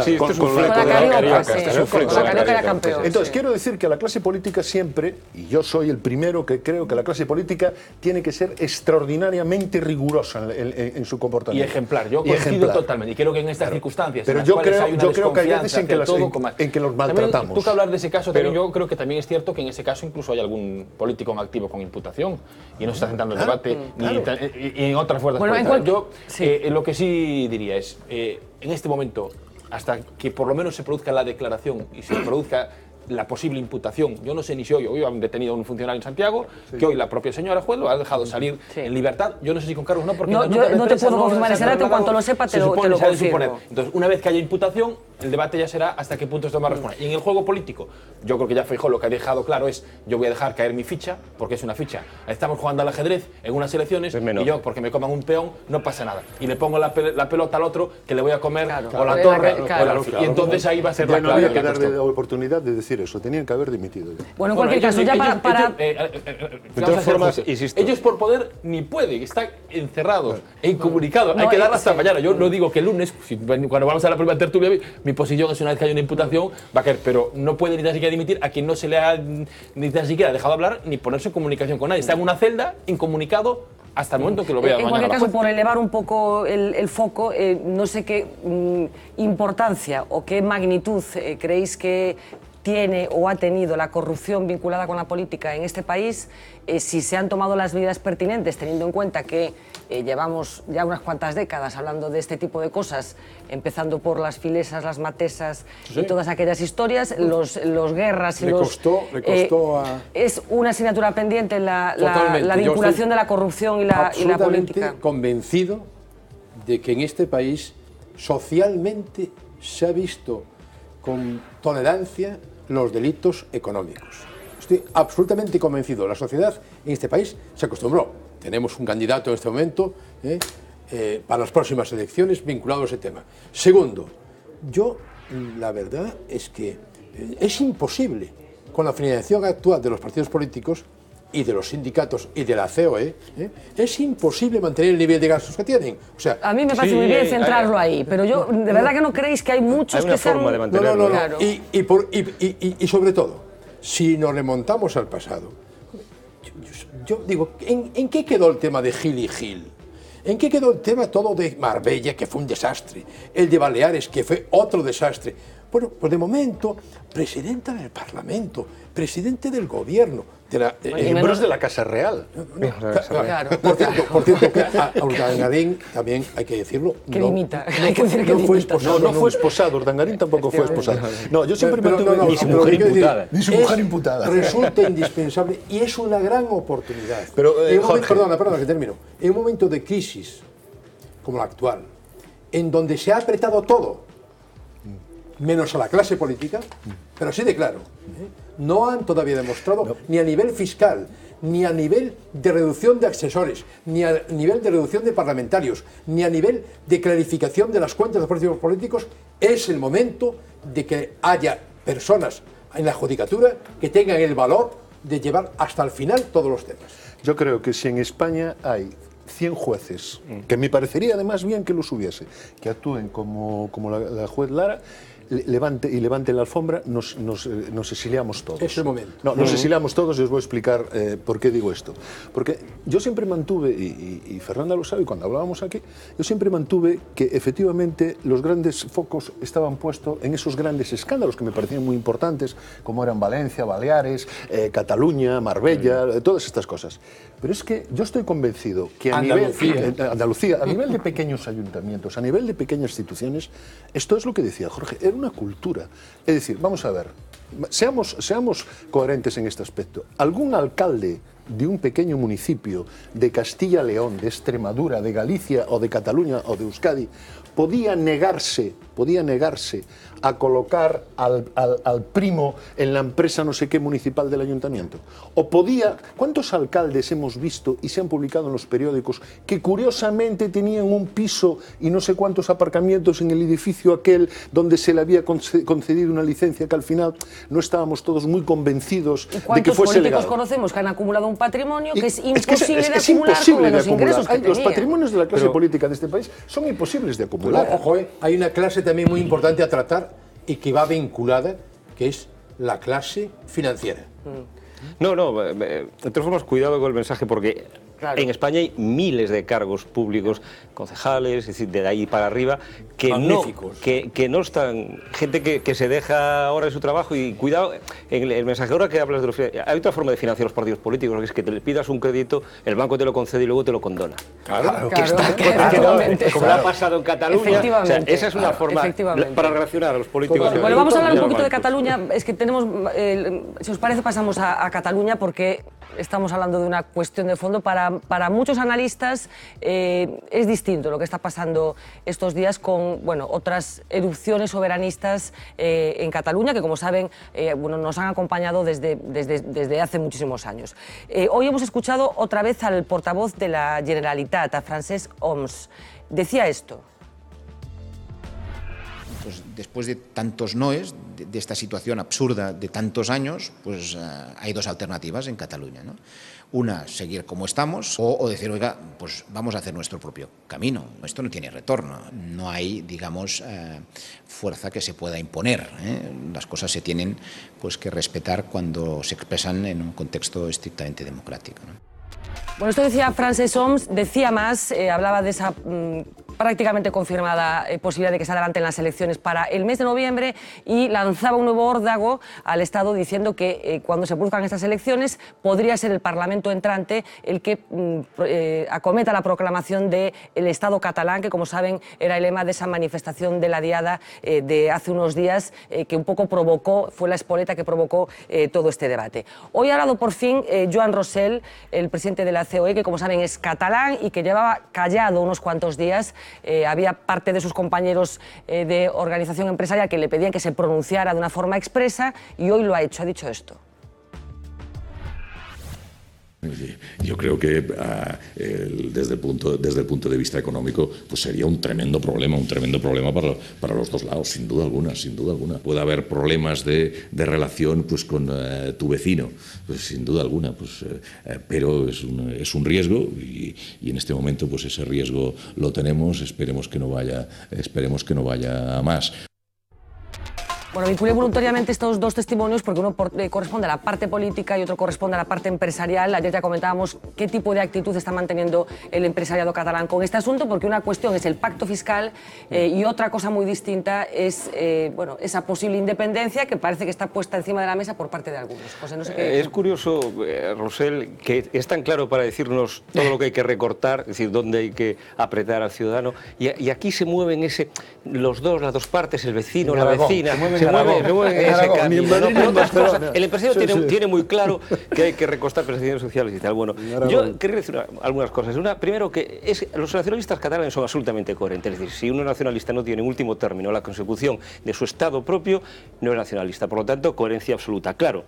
Entonces, quiero decir que la clase política siempre, y yo soy el primero que creo que la clase política tiene que ser extraordinariamente rigurosa en su comportamiento. Y ejemplar. Yo coincido totalmente, y creo que en estas circunstancias... Pero yo creo que hay veces en que los maltratamos. También, tú que hablar de ese caso, pero yo creo que también es cierto que en ese caso incluso hay algún político en activo con imputación y no se está centrando el debate y en otras fuerzas políticas. Yo lo que sí diría es, en este momento, hasta que por lo menos se produzca la declaración y se produzca la posible imputación, yo no sé ni si hoy han detenido a un funcionario en Santiago, que hoy la propia señora juez lo ha dejado salir en libertad, yo no sé si con cargos o no, porque yo no te puedo confirmar ese dato, en cuanto lo sepa te lo confirmo. Entonces, una vez que haya imputación, el debate ya será hasta qué punto esto va a responder. Y en el juego político, yo creo que ya Feijóo lo que ha dejado claro es, yo voy a dejar caer mi ficha, porque es una ficha. Estamos jugando al ajedrez en unas elecciones y yo, porque me coman un peón, no pasa nada. Y le pongo la pelota al otro que le voy a comer o la torre o el alfil. Y entonces ahí va a ser la clave. No había que darle la oportunidad de decir eso, tenían que haber dimitido ya. Bueno, en cualquier caso, ya para... De todas formas, ellos por poder ni pueden, están encerrados e incomunicados. Hay que darla hasta mañana. Yo no digo que el lunes, cuando vamos a la primera tertulia, mi posición es una vez que haya una imputación, va a caer, pero no puede ni tan siquiera dimitir a quien no se le ha ni tan siquiera dejado hablar ni ponerse en comunicación con nadie. Está en una celda, incomunicado, hasta el momento que lo vea mañana. En cualquier caso, por elevar un poco el foco, no sé qué importancia o qué magnitud creéis que tiene o ha tenido la corrupción vinculada con la política en este país, si se han tomado las medidas pertinentes, teniendo en cuenta que llevamos ya unas cuantas décadas hablando de este tipo de cosas, empezando por las filesas, las matesas y todas aquellas historias, los guerras y es una asignatura pendiente la vinculación de la corrupción y la política. Absolutamente convencido de que en este país socialmente se ha visto con tolerancia los delitos económicos. Estoy absolutamente convencido. La sociedad en este país se acostumbró. Tenemos un candidato en este momento para las próximas elecciones vinculado a ese tema. Segundo, la verdad es que es imposible, con la financiación actual de los partidos políticos y de los sindicatos y de la COE, es imposible mantener el nivel de gastos que tienen. O sea, a mí me parece muy bien centrarlo ahí, pero yo, ¿de verdad que no creéis que hay muchos que sean...? No. Claro. Y sobre todo, si nos remontamos al pasado, yo digo, ¿en qué quedó el tema de Gil y Gil? ¿En qué quedó el tema todo de Marbella, que fue un desastre? El de Baleares, que fue otro desastre. Bueno, pues de momento, presidenta del Parlamento, presidente del gobierno, miembros de la Casa Real. Claro. Por cierto, que a Urdangarín también hay que decirlo. Que limita. No fue esposado, Urdangarín tampoco fue esposado. No, yo siempre me tuve ni su mujer imputada. Ni su mujer imputada. Resulta indispensable y es una gran oportunidad. Pero, perdona, que termino. En un momento de crisis como la actual, en donde se ha apretado todo, menos a la clase política, pero sí de claro, no han todavía demostrado ni a nivel fiscal, ni a nivel de reducción de asesores, ni a nivel de reducción de parlamentarios, ni a nivel de clarificación de las cuentas de los partidos políticos. Es el momento de que haya personas en la judicatura que tengan el valor de llevar hasta el final todos los temas. Yo creo que si en España hay 100 jueces, que me parecería además bien que los hubiese, que actúen como la juez Lara, levante la alfombra, nos exiliamos todos. Es el momento. No, nos exiliamos todos y os voy a explicar por qué digo esto. Porque yo siempre mantuve, y Fernanda lo sabe, cuando hablábamos aquí, yo siempre mantuve que efectivamente los grandes focos estaban puestos en esos grandes escándalos que me parecían muy importantes, como eran Valencia, Baleares, Cataluña, Marbella, todas estas cosas. Pero es que yo estoy convencido que a nivel de pequeños ayuntamientos, a nivel de pequeñas instituciones, esto es lo que decía Jorge, era una cultura. Es decir, vamos a ver, seamos coherentes en este aspecto. Algún alcalde de un pequeño municipio de Castilla-León, de Extremadura, de Galicia o de Cataluña o de Euskadi podía negarse a colocar al primo en la empresa no sé qué municipal del ayuntamiento. O podía... ¿Cuántos alcaldes hemos visto y se han publicado en los periódicos que curiosamente tenían un piso y no sé cuántos aparcamientos en el edificio aquel donde se le había concedido una licencia que al final no estábamos todos muy convencidos de que fuese legal? ¿Cuántos políticos conocemos que han acumulado un patrimonio que es imposible de acumular con los ingresos que Los patrimonios de la clase política de este país son imposibles de acumular. Ojo, hay una clase también muy importante a tratar y que va vinculada, que es la clase financiera. No, de todas formas, cuidado con el mensaje, porque en España hay miles de cargos públicos, concejales, es decir, de ahí para arriba, que no están, gente que se deja ahora de su trabajo. Y cuidado, en el mensaje ahora que hablas de los... Hay otra forma de financiar los partidos políticos, que es que te le pidas un crédito, el banco te lo concede y luego te lo condona. Como ha pasado en Cataluña. O sea, esa es una forma para relacionar a los políticos. Bueno, vamos a hablar un poquito de Cataluña. Es que tenemos, si os parece, pasamos a Cataluña, porque estamos hablando de una cuestión de fondo. Para muchos analistas es distinto lo que está pasando estos días con otras erupciones soberanistas en Cataluña, que como saben nos han acompañado desde hace muchísimos años. Hoy hemos escuchado otra vez al portavoz de la Generalitat, a Francesc Homs. Decía esto. Pues después de tantos noes, de esta situación absurda de tantos años, pues hay dos alternativas en Cataluña, ¿no? Una, seguir como estamos, o decir, oiga, pues vamos a hacer nuestro propio camino. Esto no tiene retorno, no hay, digamos, fuerza que se pueda imponer, ¿eh? Las cosas se tienen pues que respetar cuando se expresan en un contexto estrictamente democrático, ¿no? Bueno, esto decía Francesc Homs, decía más, hablaba de esa prácticamente confirmada posibilidad de que se adelanten las elecciones para el mes de noviembre, y lanzaba un nuevo órdago al Estado diciendo que cuando se produzcan estas elecciones podría ser el Parlamento entrante el que acometa la proclamación del Estado catalán, que como saben era el lema de esa manifestación de la Diada de hace unos días, que un poco fue la espoleta que provocó todo este debate. Hoy ha hablado por fin Joan Rosell, el presidente de la COE, que como saben es catalán y que llevaba callado unos cuantos días. Había parte de sus compañeros de organización empresarial que le pedían que se pronunciara de una forma expresa, y hoy lo ha hecho, ha dicho esto. Yo creo que desde el punto de vista económico pues sería un tremendo problema para los dos lados, sin duda alguna. Puede haber problemas de relación pues con tu vecino, pues sin duda alguna, pues, pero es un riesgo y en este momento pues ese riesgo lo tenemos. Esperemos que no vaya a más. Bueno, vinculé voluntariamente estos dos testimonios porque uno corresponde a la parte política y otro corresponde a la parte empresarial. Ayer ya comentábamos qué tipo de actitud está manteniendo el empresariado catalán con este asunto, porque una cuestión es el pacto fiscal y otra cosa muy distinta es esa posible independencia que parece que está puesta encima de la mesa por parte de algunos. José, no sé qué... Es curioso, Rosell, que es tan claro para decirnos todo lo que hay que recortar, es decir, dónde hay que apretar al ciudadano, y aquí se mueven las dos partes, el vecino, la vecina... Se mueve ese camino, ¿no? El empresario tiene muy claro que hay que recortar prestaciones sociales y tal. Bueno, yo quería decir algunas cosas. Primero, que los nacionalistas catalanes son absolutamente coherentes. Es decir, si uno nacionalista no tiene en último término la consecución de su Estado propio, no es nacionalista. Por lo tanto, coherencia absoluta. Claro,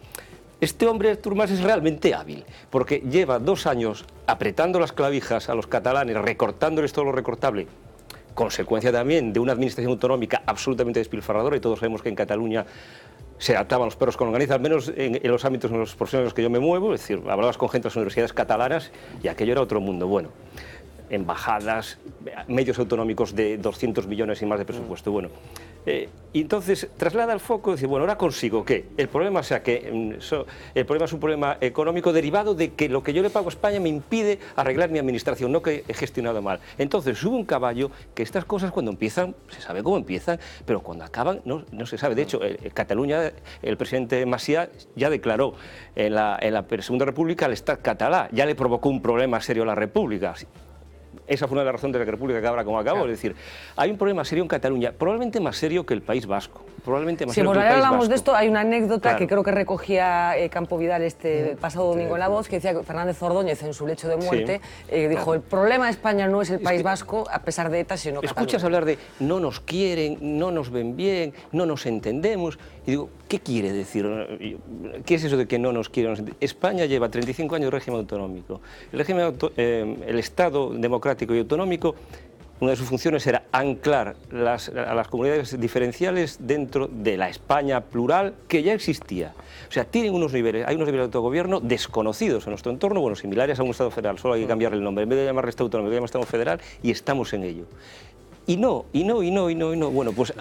este hombre, Artur Mas, es realmente hábil, porque lleva 2 años apretando las clavijas a los catalanes, recortándoles todo lo recortable, consecuencia también de una administración autonómica absolutamente despilfarradora, y todos sabemos que en Cataluña se ataban los perros con longaniza, al menos en los ámbitos, en los profesionales en los que yo me muevo. Es decir, hablabas con gente de las universidades catalanas y aquello era otro mundo. Bueno, embajadas, medios autonómicos de 200 millones y más de presupuesto. Bueno, Y entonces traslada el foco y dice, bueno, ahora consigo que el problema sea que el problema es un problema económico derivado de que lo que yo le pago a España me impide arreglar mi administración, no que he gestionado mal. Entonces sube un caballo que estas cosas cuando empiezan, se sabe cómo empiezan, pero cuando acaban no se sabe. De hecho, en Cataluña el presidente Macià ya declaró en la Segunda República el Estat català, ya le provocó un problema serio a la República. Esa fue una de las razones de la República que acaba como acabó. Es decir, hay un problema serio en Cataluña, probablemente más serio que el País Vasco. Probablemente más serio que el País Vasco. Hablamos de esto, hay una anécdota que creo que recogía Campo Vidal pasado domingo en La Voz, que decía que Fernández Ordóñez en su lecho de muerte dijo, el problema de España no es el País Vasco, a pesar de ETA, sino Cataluña. Escuchas hablar de no nos quieren, no nos ven bien, no nos entendemos, y digo, ¿qué quiere decir? ¿Qué es eso de que no nos quieren? España lleva 35 años de régimen autonómico. El Estado democrático y autonómico, una de sus funciones era anclar a las comunidades diferenciales dentro de la España plural que ya existía. O sea, hay unos niveles de autogobierno desconocidos en nuestro entorno, bueno, similares a un Estado federal, solo hay que cambiarle el nombre. En vez de llamarle Estado autonómico, llamarle Estado federal, y estamos en ello. Y no. Bueno, pues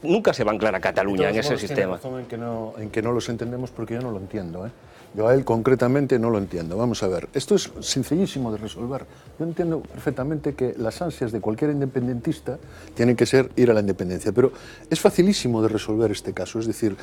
nunca se va a anclar a Cataluña en ese sistema. Tiene razón en que no los entendemos, porque yo no lo entiendo, ¿eh? Yo a él concretamente no lo entiendo. Vamos a ver, esto es sencillísimo de resolver. Yo entiendo perfectamente que las ansias de cualquier independentista tienen que ser ir a la independencia, pero es facilísimo de resolver este caso. Es decir,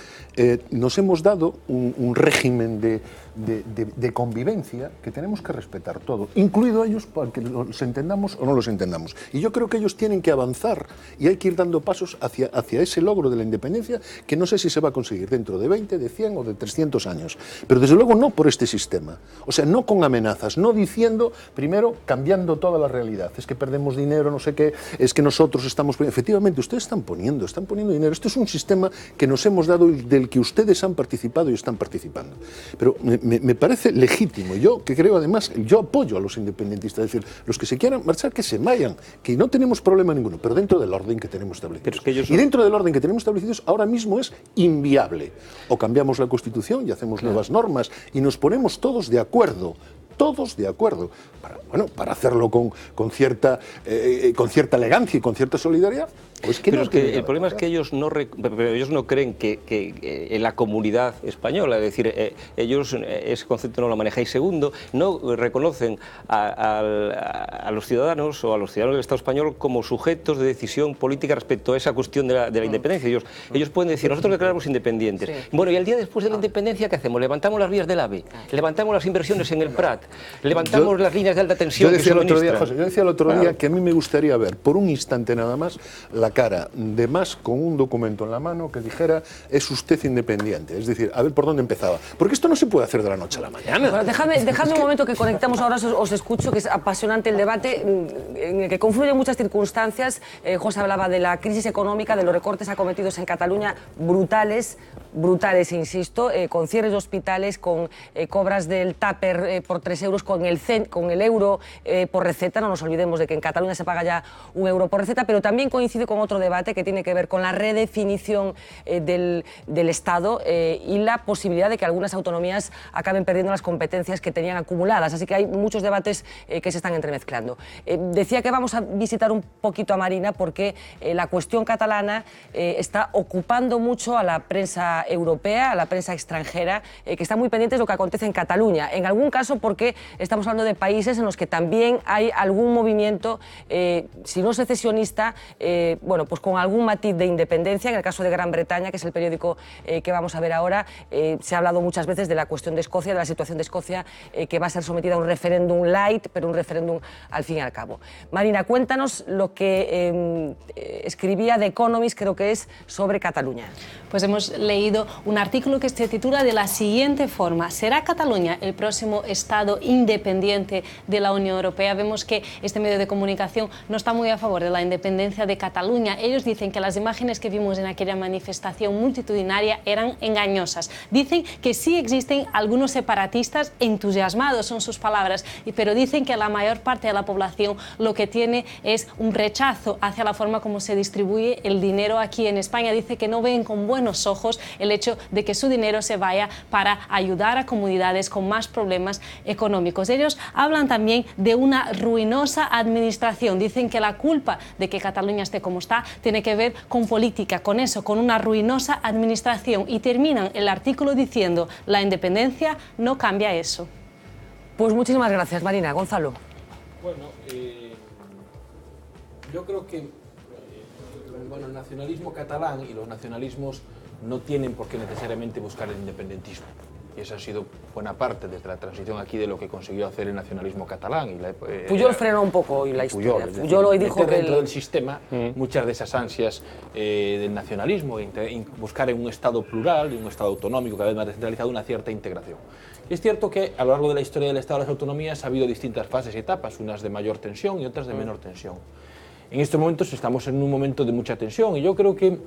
nos hemos dado un régimen de convivencia que tenemos que respetar todo, incluido ellos, para que los entendamos o no los entendamos. Y yo creo que ellos tienen que avanzar y hay que ir dando pasos hacia ese logro de la independencia, que no sé si se va a conseguir dentro de 20, de 100 o de 300 años. Pero desde luego no por este sistema. O sea, no con amenazas, no diciendo, primero, cambiando toda la realidad. Es que perdemos dinero, no sé qué, es que nosotros estamos... Efectivamente, ustedes están poniendo dinero. Esto es un sistema que nos hemos dado y del que ustedes han participado y están participando. Pero me parece legítimo. Yo, que creo además, yo apoyo a los independentistas. Es decir, los que se quieran marchar, que se vayan, que no tenemos problema ninguno, pero dentro del orden que tenemos establecido. Y dentro del orden que tenemos establecidos, ahora mismo es inviable. O cambiamos la Constitución y hacemos nuevas normas y nos ponemos todos de acuerdo, para hacerlo con cierta elegancia y con cierta solidaridad. Pues que pero no, es que el problema es que ellos no creen que en la comunidad española, es decir, ellos ese concepto no lo manejáis. Segundo, no reconocen a los ciudadanos o a los ciudadanos del Estado español como sujetos de decisión política respecto a esa cuestión de la independencia. Ellos pueden decir, nosotros declaramos independientes. Sí. Bueno, y el día después de la independencia, ¿qué hacemos? Levantamos las vías del AVE, levantamos las inversiones en el Prat, levantamos las líneas de alta tensión. Yo decía el otro día que a mí me gustaría ver, por un instante nada más, la cara de Mas con un documento en la mano que dijera, es usted independiente. Es decir, a ver por dónde empezaba. Porque esto no se puede hacer de la noche a la mañana. Bueno, dejadme un momento que conectamos ahora, os escucho, que es apasionante el debate, en el que confluyen muchas circunstancias. José hablaba de la crisis económica, de los recortes acometidos en Cataluña, brutales, insisto, con cierres de hospitales, con cobras del tupper por 3 euros, con el euro por receta. No nos olvidemos de que en Cataluña se paga ya 1 euro por receta, pero también coincide con otro debate que tiene que ver con la redefinición del Estado y la posibilidad de que algunas autonomías acaben perdiendo las competencias que tenían acumuladas. Así que hay muchos debates que se están entremezclando. Decía que vamos a visitar un poquito a Marina porque la cuestión catalana está ocupando mucho a la prensa europea, a la prensa extranjera, que está muy pendiente de lo que acontece en Cataluña. En algún caso porque estamos hablando de países en los que también hay algún movimiento, si no secesionista, bueno, pues con algún matiz de independencia. En el caso de Gran Bretaña, que es el periódico que vamos a ver ahora, se ha hablado muchas veces de la cuestión de Escocia, de la situación de Escocia, que va a ser sometida a un referéndum light, pero un referéndum al fin y al cabo. Marina, cuéntanos lo que escribía The Economist, creo que es, sobre Cataluña. Pues hemos leído un artículo que se titula de la siguiente forma: ¿será Cataluña el próximo Estado independiente de la Unión Europea? Vemos que este medio de comunicación no está muy a favor de la independencia de Cataluña. Ellos dicen que las imágenes que vimos en aquella manifestación multitudinaria eran engañosas. Dicen que sí existen algunos separatistas entusiasmados, son sus palabras, pero dicen que la mayor parte de la población lo que tiene es un rechazo hacia la forma como se distribuye el dinero aquí en España. Dice que no ven con buenos ojos el hecho de que su dinero se vaya para ayudar a comunidades con más problemas económicos. Ellos hablan también de una ruinosa administración. Dicen que la culpa de que Cataluña esté como está tiene que ver con política, con eso, con una ruinosa administración, y terminan el artículo diciendo: la independencia no cambia eso. Pues muchísimas gracias, Marina. Gonzalo. Bueno, yo creo que el nacionalismo catalán y los nacionalismos no tienen por qué necesariamente buscar el independentismo. Y esa ha sido buena parte desde la transición aquí de lo que consiguió hacer el nacionalismo catalán. Y Puyol frenó un poco hoy la historia. Puyol hoy dijo que dentro del sistema muchas de esas ansias del nacionalismo, buscar en un Estado plural y un Estado autonómico cada vez más descentralizado una cierta integración. Y es cierto que a lo largo de la historia del Estado de las autonomías ha habido distintas fases y etapas, unas de mayor tensión y otras de menor tensión. En estos momentos estamos en un momento de mucha tensión y yo creo que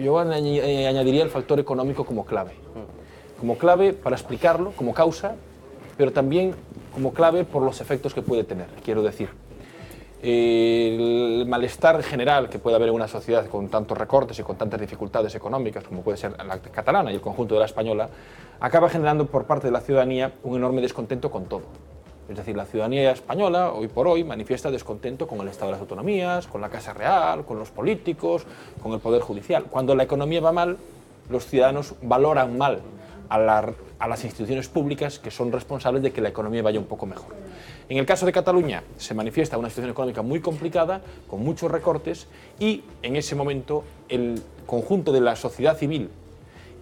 yo añadiría el factor económico como clave. Como clave para explicarlo, como causa, pero también como clave por los efectos que puede tener. Quiero decir, el malestar general que puede haber en una sociedad con tantos recortes y con tantas dificultades económicas como puede ser la catalana y el conjunto de la española, acaba generando por parte de la ciudadanía un enorme descontento con todo. Es decir, la ciudadanía española, hoy por hoy, manifiesta descontento con el Estado de las autonomías, con la Casa Real, con los políticos, con el Poder Judicial. Cuando la economía va mal, los ciudadanos valoran mal a las instituciones públicas que son responsables de que la economía vaya un poco mejor. En el caso de Cataluña se manifiesta una situación económica muy complicada, con muchos recortes, y en ese momento el conjunto de la sociedad civil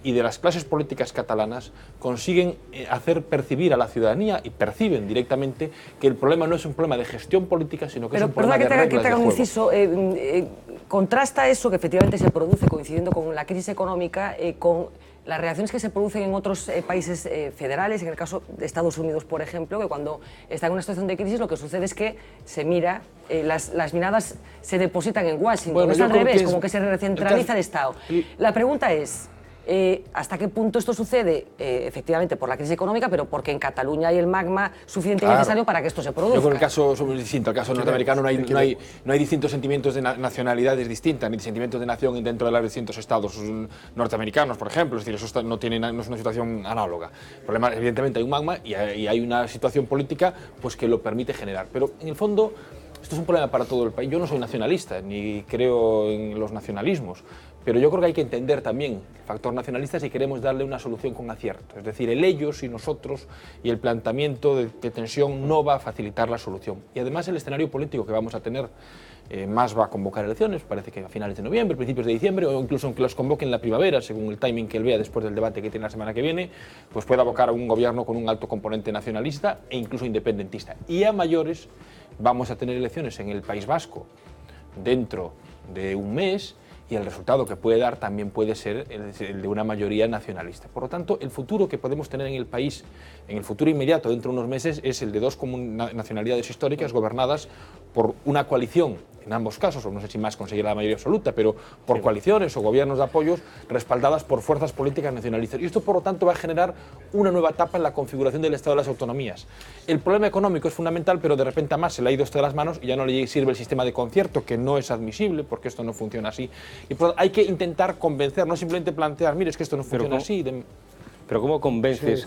y de las clases políticas catalanas consiguen hacer percibir a la ciudadanía, y perciben directamente, que el problema no es un problema de gestión política, sino que es un problema de reglas de juego. Pero perdona que te haga un inciso, contrasta eso que efectivamente se produce coincidiendo con la crisis económica con las reacciones que se producen en otros países federales, en el caso de Estados Unidos, por ejemplo, que cuando está en una situación de crisis lo que sucede es que se mira, las miradas se depositan en Washington. Bueno, es al revés, como que se recentraliza el Estado. La pregunta es, ¿hasta qué punto esto sucede? Efectivamente por la crisis económica, pero porque en Cataluña hay el magma suficiente y necesario para que esto se produzca. Yo creo que el caso es muy distinto. El caso norteamericano no hay distintos sentimientos de nacionalidades distintas, ni sentimientos de nación dentro de los distintos estados norteamericanos, por ejemplo. Es decir, eso no es una situación análoga. El problema, evidentemente, hay un magma y hay una situación política pues, que lo permite generar. Pero, en el fondo, esto es un problema para todo el país. Yo no soy nacionalista, ni creo en los nacionalismos, pero yo creo que hay que entender también el factor nacionalista si queremos darle una solución con acierto. Es decir, el ellos y nosotros y el planteamiento de tensión no va a facilitar la solución. Y además el escenario político que vamos a tener más va a convocar elecciones, parece que a finales de noviembre, principios de diciembre, o incluso aunque los convoque en la primavera, según el timing que él vea después del debate que tiene la semana que viene, pues puede abocar a un gobierno con un alto componente nacionalista e incluso independentista. Y a mayores vamos a tener elecciones en el País Vasco dentro de un mes, y el resultado que puede dar también puede ser el de una mayoría nacionalista. Por lo tanto, el futuro que podemos tener en el país, en el futuro inmediato, dentro de unos meses, es el de dos nacionalidades históricas gobernadas por una coalición, en ambos casos, o no sé si más conseguir la mayoría absoluta, pero por coaliciones o gobiernos de apoyos respaldadas por fuerzas políticas nacionalistas. Y esto, por lo tanto, va a generar una nueva etapa en la configuración del Estado de las autonomías. El problema económico es fundamental, pero de repente a más se le ha ido esto de las manos y ya no le sirve el sistema de concierto, que no es admisible, porque esto no funciona así. Y por lo tanto, hay que intentar convencer, no simplemente plantear, mire, es que esto no funciona así. Pero ¿cómo convences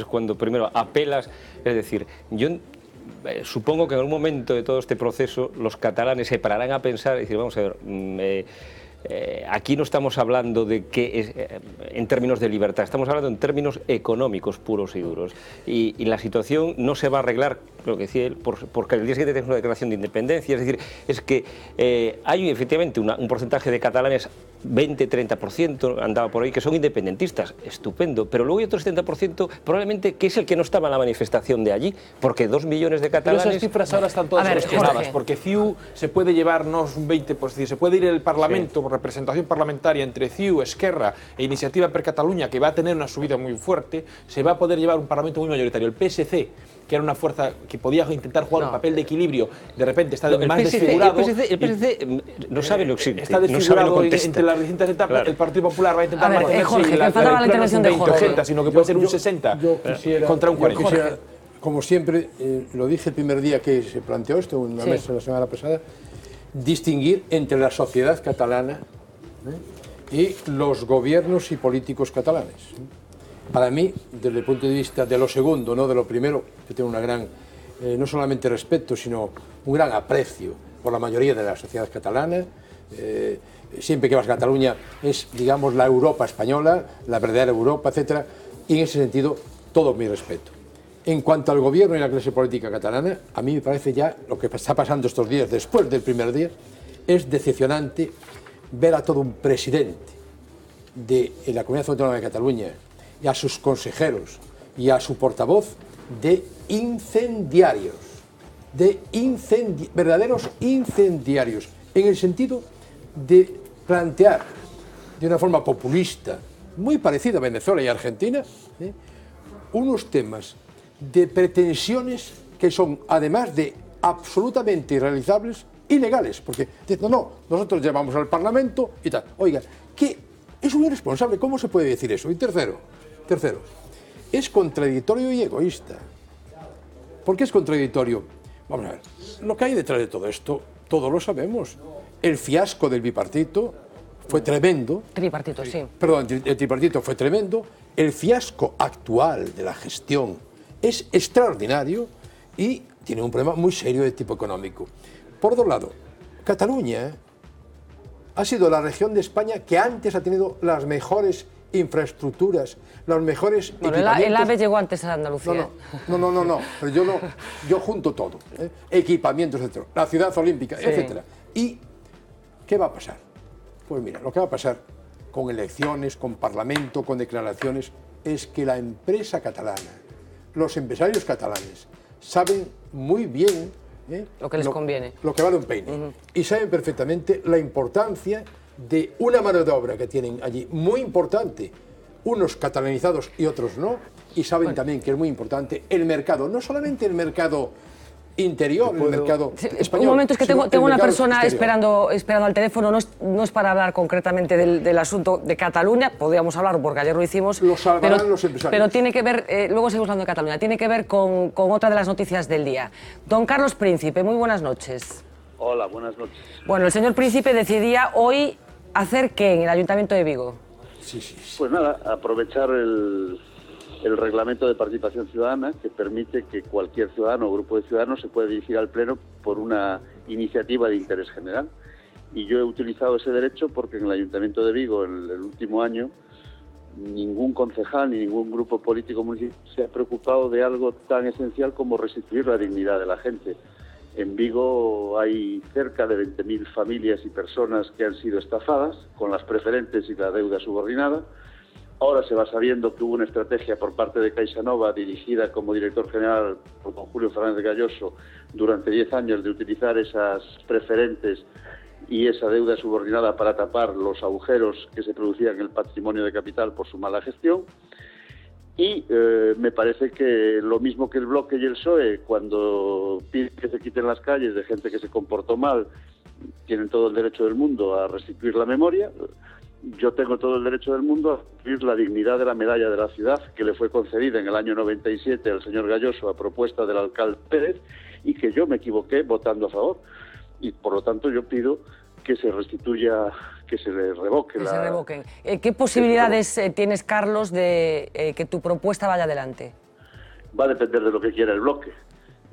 cuando primero apelas? Es decir, yo supongo que en algún momento de todo este proceso los catalanes se pararán a pensar y decir, vamos a ver, aquí no estamos hablando de que en términos de libertad, estamos hablando en términos económicos puros y duros. Y la situación no se va a arreglar, lo que decía él, porque el día siguiente tenemos una declaración de independencia. Es decir, es que hay efectivamente un porcentaje de catalanes, 20-30% andaba por ahí, que son independentistas, estupendo, pero luego hay otro 70% probablemente que es el que no estaba en la manifestación de allí, porque 2 millones de catalanes... Pero esas cifras ahora están todas cuestionadas, porque CiU se puede llevarnos un 20%, es decir, se puede ir el Parlamento, por representación parlamentaria entre CiU, Esquerra e Iniciativa per Catalunya, que va a tener una subida muy fuerte, se va a poder llevar un Parlamento muy mayoritario. El PSC, que era una fuerza que podía intentar jugar un papel de equilibrio, de repente está más desfigurado. El PSC no sabe lo que existe. Está desfigurado entre las distintas etapas. Claro. El Partido Popular va a intentar mantenerse Jorge, la intervención de Jorge. 80, sino que puede ser un 60 contra un 40. Quisiera, como siempre, lo dije el primer día que se planteó esto, en una mesa la semana pasada, distinguir entre la sociedad catalana y los gobiernos y políticos catalanes. Para mí, desde el punto de vista de lo segundo, no de lo primero, yo tengo una gran, no solamente respeto, sino un gran aprecio por la mayoría de la sociedad catalana. Siempre que vas a Cataluña es, digamos, la Europa española, la verdadera Europa, etc. Y en ese sentido, todo mi respeto. En cuanto al gobierno y la clase política catalana, a mí me parece ya lo que está pasando estos días, después del primer día, es decepcionante ver a todo un presidente de la Comunidad Autónoma de Cataluña y a sus consejeros y a su portavoz de incendiarios, verdaderos incendiarios, en el sentido de plantear de una forma populista, muy parecida a Venezuela y Argentina, unos temas de pretensiones que son, además de absolutamente irrealizables, ilegales, porque dicen, no, nosotros llevamos al Parlamento y tal. Oiga, que es un irresponsable, ¿cómo se puede decir eso? Y tercero, es contradictorio y egoísta. ¿Por qué es contradictorio? Vamos a ver, lo que hay detrás de todo esto, todos lo sabemos. El fiasco del bipartito fue tremendo. Tripartito, sí. Perdón, el tripartito fue tremendo. El fiasco actual de la gestión es extraordinario y tiene un problema muy serio de tipo económico. Por otro lado, Cataluña ha sido la región de España que antes ha tenido las mejores infraestructuras, los mejores equipamientos. El AVE llegó antes a Andalucía. No, pero yo junto todo, equipamientos, etc. La ciudad olímpica, sí, etc. ¿Y qué va a pasar? Pues mira, lo que va a pasar con elecciones, con parlamento, con declaraciones, es que la empresa catalana, los empresarios catalanes, saben muy bien lo que les conviene. Lo que vale un peine. Y saben perfectamente la importancia de una mano de obra que tienen allí, muy importante, unos catalanizados y otros no, y saben también que es muy importante el mercado, no solamente el mercado interior, el mercado español. Un momento, es que tengo una persona esperando al teléfono, no es para hablar concretamente del asunto de Cataluña, podríamos hablar porque ayer lo hicimos, lo salvarán los empresarios. Pero tiene que ver, luego seguimos hablando de Cataluña, tiene que ver con otra de las noticias del día. Don Carlos Príncipe, muy buenas noches. Hola, buenas noches. Bueno, el señor Príncipe decidía hoy hacer ¿qué en el Ayuntamiento de Vigo? Sí. Pues nada, aprovechar el reglamento de participación ciudadana que permite que cualquier ciudadano o grupo de ciudadanos se pueda dirigir al Pleno por una iniciativa de interés general. Y yo he utilizado ese derecho porque en el Ayuntamiento de Vigo, en el último año, ningún concejal ni ningún grupo político municipal se ha preocupado de algo tan esencial como restituir la dignidad de la gente. En Vigo hay cerca de 20.000 familias y personas que han sido estafadas con las preferentes y la deuda subordinada. Ahora se va sabiendo que hubo una estrategia por parte de CaixaNova dirigida como director general por don Julio Fernández Galloso durante 10 años de utilizar esas preferentes y esa deuda subordinada para tapar los agujeros que se producían en el patrimonio de capital por su mala gestión. Y me parece que lo mismo que el Bloque y el PSOE, cuando piden que se quiten las calles de gente que se comportó mal, tienen todo el derecho del mundo a restituir la memoria. Yo tengo todo el derecho del mundo a restituir la dignidad de la medalla de la ciudad que le fue concedida en el año 97 al señor Galloso a propuesta del alcalde Pérez y que yo me equivoqué votando a favor. Y por lo tanto yo pido que se restituya, que se le revoque. Se revoquen. ¿Qué posibilidades tienes, Carlos, de que tu propuesta vaya adelante? Va a depender de lo que quiera el Bloque.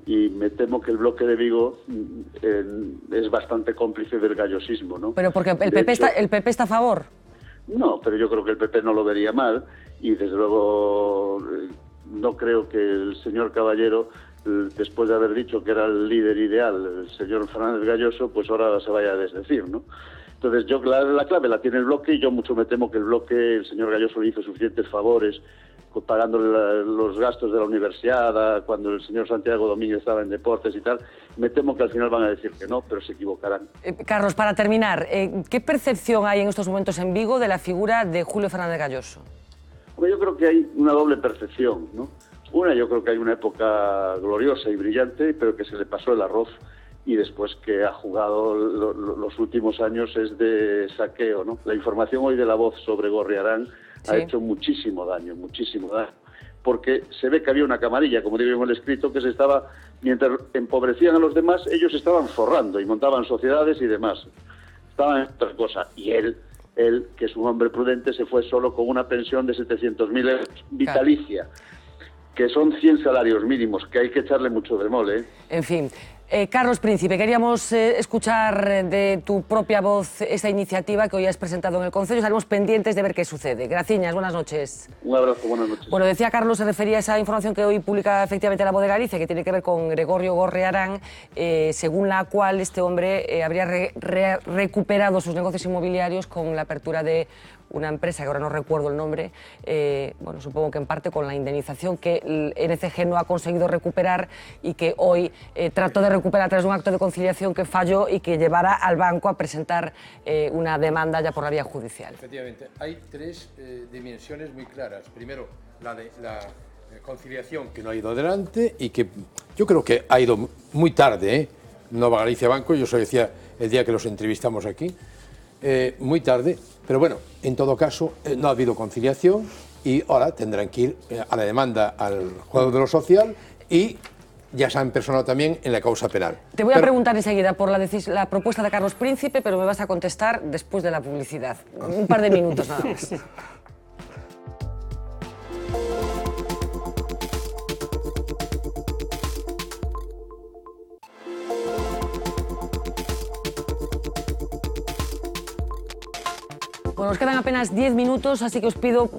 Y me temo que el Bloque de Vigo es bastante cómplice del gallosismo, ¿no? Pero porque el PP está a favor. No, pero yo creo que el PP no lo vería mal y desde luego no creo que el señor Caballero, después de haber dicho que era el líder ideal, el señor Fernández Galloso, pues ahora se vaya a desdecir, ¿no? Entonces yo la clave la tiene el Bloque y yo mucho me temo que el Bloque, el señor Galloso le hizo suficientes favores pagando los gastos de la universidad, cuando el señor Santiago Domínguez estaba en deportes y tal. Me temo que al final van a decir que no, pero se equivocarán. Carlos, para terminar, ¿qué percepción hay en estos momentos en Vigo de la figura de Julio Fernández Galloso? Bueno, yo creo que hay una doble percepción, ¿no? Una, yo creo que hay una época gloriosa y brillante, pero que se le pasó el arroz y después que ha jugado los últimos años es de saqueo, ¿no? La información hoy de La Voz sobre Gorriarán ha hecho muchísimo daño, porque se ve que había una camarilla, como digo en el escrito, que se estaba, mientras empobrecían a los demás, ellos estaban forrando y montaban sociedades y demás. Estaban en otra cosa. Y él, él, que es un hombre prudente, se fue solo con una pensión de 700.000 euros vitalicia, que son 100 salarios mínimos, que hay que echarle mucho de mole. En fin. Carlos Príncipe, queríamos escuchar de tu propia voz esta iniciativa que hoy has presentado en el Concello. Estaremos pendientes de ver qué sucede. Graciñas, buenas noches. Un abrazo, buenas noches. Bueno, decía Carlos, se refería a esa información que hoy publica efectivamente La Voz de Galicia, que tiene que ver con Gregorio Gorriarán, según la cual este hombre habría recuperado sus negocios inmobiliarios con la apertura de una empresa, que ahora no recuerdo el nombre, bueno, supongo que en parte con la indemnización que el NCG no ha conseguido recuperar y que hoy trató de recuperar a través de un acto de conciliación que falló y que llevará al banco a presentar una demanda ya por la vía judicial. Efectivamente, hay tres dimensiones muy claras. Primero, la de la conciliación que no ha ido adelante y que yo creo que ha ido muy tarde, Nova Galicia Banco, yo se lo decía el día que los entrevistamos aquí, muy tarde, pero bueno, en todo caso no ha habido conciliación y ahora tendrán que ir a la demanda al juzgado de lo social y ya se han personado también en la causa penal. Te voy a preguntar enseguida por la propuesta de Carlos Príncipe, pero me vas a contestar después de la publicidad. Un par de minutos nada más. Bueno, nos quedan apenas 10 minutos, así que os pido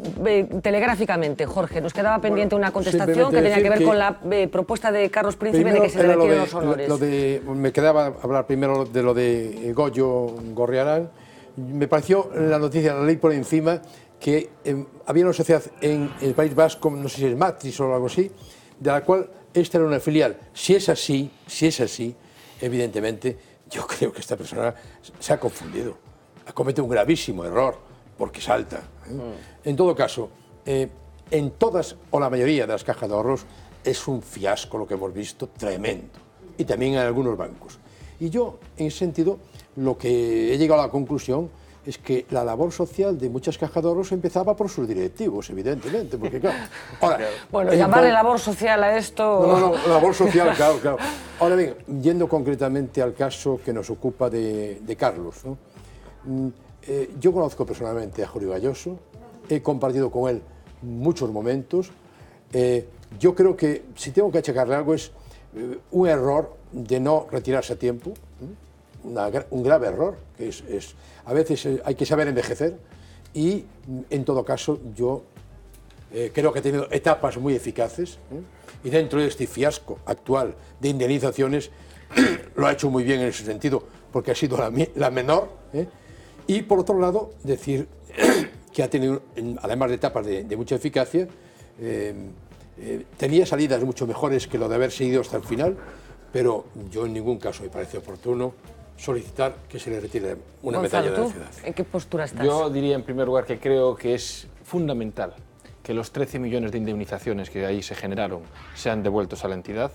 telegráficamente, Jorge, nos quedaba pendiente una contestación que tenía que ver con la propuesta de Carlos Príncipe de que se le retiren los honores. Me quedaba hablar primero de lo de Goyo Gorriarán. Me pareció la noticia, la ley por encima, que había una sociedad en el País Vasco, no sé si es Matriz o algo así, de la cual esta era una filial. Si es así, evidentemente, yo creo que esta persona se ha confundido. Ha cometido un gravísimo error, porque salta. En todo caso, en todas o la mayoría de las cajas de ahorros es un fiasco lo que hemos visto, tremendo. Y también en algunos bancos. Y yo, en ese sentido, lo que he llegado a la conclusión es que la labor social de muchas cajas de ahorros empezaba por sus directivos, evidentemente, porque claro... Ahora, bueno, llamarle labor social a esto... No, labor social, claro. Ahora bien, yendo concretamente al caso que nos ocupa de Carlos, ¿no? Yo conozco personalmente a Julio Galloso, he compartido con él muchos momentos. Yo creo que si tengo que achacarle algo es un error de no retirarse a tiempo, un grave error, que a veces hay que saber envejecer y en todo caso yo creo que ha tenido etapas muy eficaces y dentro de este fiasco actual de indemnizaciones lo ha hecho muy bien en ese sentido porque ha sido la menor. Y por otro lado, decir que ha tenido, además de etapas de mucha eficacia, tenía salidas mucho mejores que lo de haber seguido hasta el final, pero yo en ningún caso me parece oportuno solicitar que se le retire una medalla de la ciudad. ¿En qué postura estás? Yo diría en primer lugar que creo que es fundamental que los 13 millones de indemnizaciones que ahí se generaron sean devueltos a la entidad.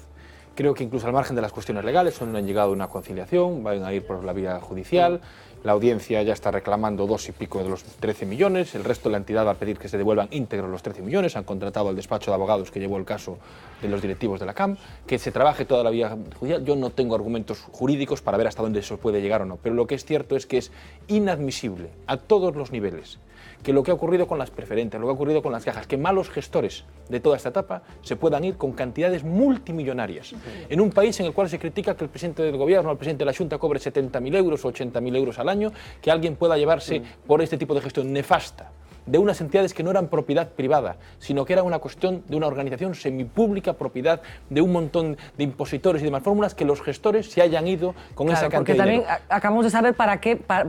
Creo que incluso al margen de las cuestiones legales, no han llegado a una conciliación, van a ir por la vía judicial. La audiencia ya está reclamando 2 y pico de los 13 millones, el resto de la entidad va a pedir que se devuelvan íntegros los 13 millones, han contratado al despacho de abogados que llevó el caso de los directivos de la CAM, que se trabaje toda la vía judicial. Yo no tengo argumentos jurídicos para ver hasta dónde eso puede llegar o no, pero lo que es cierto es que es inadmisible a todos los niveles que lo que ha ocurrido con las preferentes, lo que ha ocurrido con las cajas, que malos gestores de toda esta etapa se puedan ir con cantidades multimillonarias. En un país en el cual se critica que el presidente del gobierno, el presidente de la Junta cobre 70.000 euros o 80.000 euros al año, que alguien pueda llevarse por este tipo de gestión nefasta de unas entidades que no eran propiedad privada, sino que era una cuestión de una organización semipública, propiedad de un montón de impositores y demás fórmulas, que los gestores se hayan ido con esa cantidad de dinero. Porque también acabamos de saber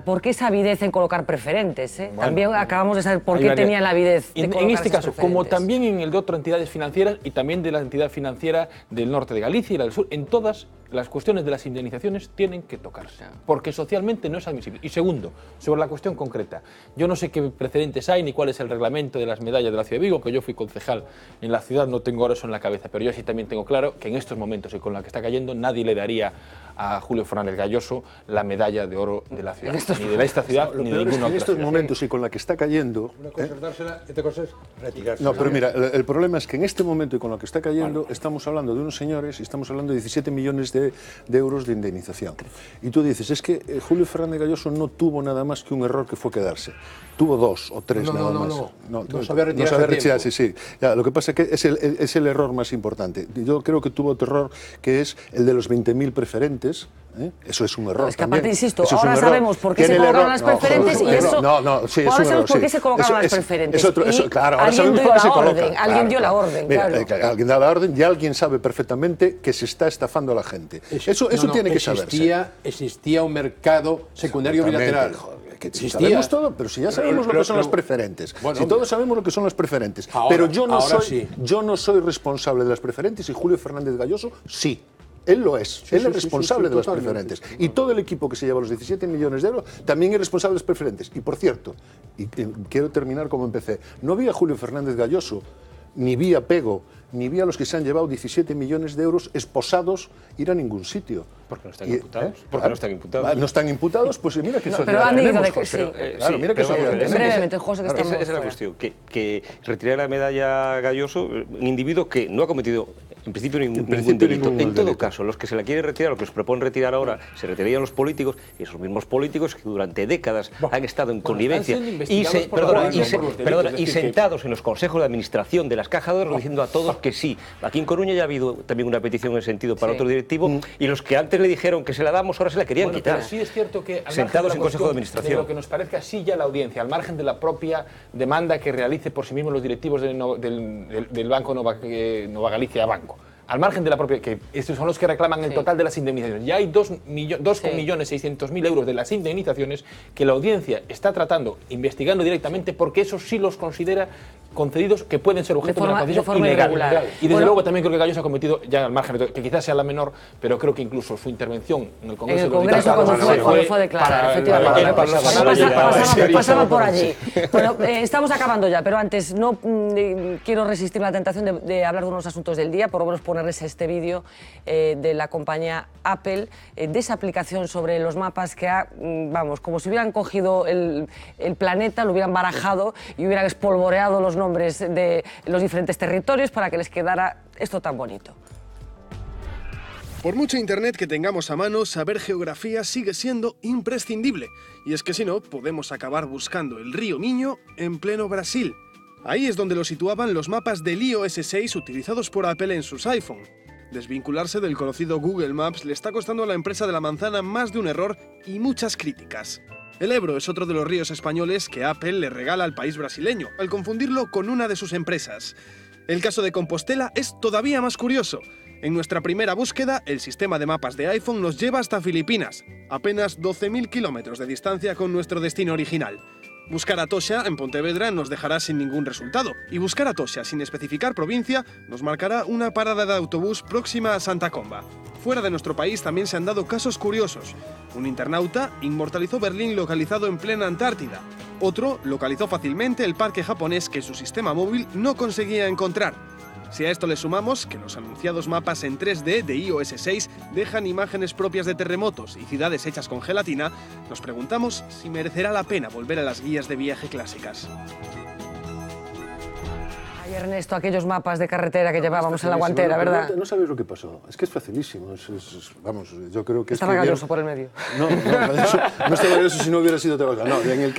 por qué esa avidez en colocar preferentes. Bueno, también acabamos de saber por qué tenían la avidez de en este caso, como también en el de otras entidades financieras y también de la entidad financiera del norte de Galicia y la del sur, en todas las cuestiones de las indemnizaciones tienen que tocarse, porque socialmente no es admisible. Y segundo, sobre la cuestión concreta, yo no sé qué precedentes hay ni cuál es el reglamento de las medallas de la ciudad de Vigo, que yo fui concejal en la ciudad, no tengo ahora eso en la cabeza, pero yo sí también tengo claro que en estos momentos y con la que está cayendo nadie le daría a Julio Fernández Galloso la medalla de oro de la ciudad, ni de esta ciudad ni de ninguna otra. En estos momentos y con la que está cayendo... Una cosa es dársela, otra cosa es retirarse. No, pero mira, el problema es que en este momento y con lo que está cayendo estamos hablando de unos señores y estamos hablando de 17 millones de de euros de indemnización. Y tú dices, es que Julio Fernández Galloso no tuvo nada más que un error que fue quedarse. Tuvo 2 o 3 nada más. No sabía retirarse. Sí. Ya, lo que pasa es que es el error más importante. Yo creo que tuvo otro error, que es el de los 20.000 preferentes. Eso es un error. Es que aparte, insisto, ahora sabemos por qué se colocaron las preferentes y eso... Sí, ahora sabemos por qué se colocaron las preferentes. Claro, ahora alguien sabemos por qué se colocan. Alguien dio la orden, claro. Alguien da la orden y alguien sabe perfectamente que se está estafando a la gente. Eso tiene que saberse. Existía un mercado secundario bilateral. Si sabemos todo, pero si ya sabemos lo que son las preferentes. Si todos sabemos lo que son las preferentes. Pero yo no soy responsable de las preferentes y Julio Fernández Galloso sí. Él lo es, él es responsable de las preferentes. Y todo el equipo que se lleva los 17 millones de euros también es responsable de las preferentes. Y por cierto, y quiero terminar como empecé, no vi a Julio Fernández Galloso, ni vi a Pego, ni vi a los que se han llevado 17 millones de euros esposados ir a ningún sitio. ¿Por qué no están imputados? ¿Por qué no están imputados? ¿No están imputados? Pues mira que sociedad tenemos, José. Claro, mira que sociedad tenemos. Brevemente, José, que estamos... Esa es la cuestión, que retirar la medalla Galloso, un individuo que no ha cometido en principio ningún delito. En todo caso, los que se la quieren retirar, los que os proponen retirar ahora, se retirarían los políticos, y esos mismos políticos que durante décadas han estado en connivencia y sentados en los consejos de administración de las cajas de ahorro diciendo a todos que sí. Aquí en Coruña ya ha habido también una petición en ese sentido para otro directivo, y los que antes le dijeron que se la damos, ahora se la querían quitar. Pero sí es cierto que sentados en consejo de administración. De lo que nos parezca, sí ya la audiencia, al margen de la propia demanda que realice por sí mismos los directivos del Banco Nova Galicia Banco. Al margen de la propia, que estos son los que reclaman el total de las indemnizaciones. Ya hay 2.600.000 euros de las indemnizaciones que la audiencia está tratando, investigando directamente, porque eso sí los considera concedidos que pueden ser objeto de una concesión ilegal. Y desde luego también creo que Galloso ha cometido, ya al margen, que quizás sea la menor, pero creo que incluso su intervención en el Congreso de los Diputados cuando fue declarada, efectivamente. Pasaba por allí. Bueno, estamos acabando ya, pero antes no quiero resistir la tentación de hablar de unos asuntos del día, por lo menos ponerles este vídeo de la compañía Apple, de esa aplicación sobre los mapas que ha, vamos, como si hubieran cogido el planeta, lo hubieran barajado y hubieran espolvoreado los nombres de los diferentes territorios para que les quedara esto tan bonito. Por mucha internet que tengamos a mano, saber geografía sigue siendo imprescindible. Y es que si no, podemos acabar buscando el río Miño en pleno Brasil. Ahí es donde lo situaban los mapas del iOS 6 utilizados por Apple en sus iPhone. Desvincularse del conocido Google Maps le está costando a la empresa de la manzana más de un error y muchas críticas. El Ebro es otro de los ríos españoles que Apple le regala al país brasileño, al confundirlo con una de sus empresas. El caso de Compostela es todavía más curioso. En nuestra primera búsqueda, el sistema de mapas de iPhone nos lleva hasta Filipinas, apenas 12.000 kilómetros de distancia con nuestro destino original. Buscar a Toxa en Pontevedra nos dejará sin ningún resultado, y buscar a Toxa sin especificar provincia nos marcará una parada de autobús próxima a Santa Comba. Fuera de nuestro país también se han dado casos curiosos. Un internauta inmortalizó Berlín localizado en plena Antártida. Otro localizó fácilmente el parque japonés que su sistema móvil no conseguía encontrar. Si a esto le sumamos que los anunciados mapas en 3D de iOS 6 dejan imágenes propias de terremotos y ciudades hechas con gelatina, nos preguntamos si merecerá la pena volver a las guías de viaje clásicas. Ay, Ernesto, aquellos mapas de carretera que llevábamos en la guantera, ¿verdad? No sabéis lo que pasó. Es que es facilísimo. Vamos, yo creo que... Estaba Galloso por el medio. No estaba Galloso si no hubiera sido otra cosa. No, en el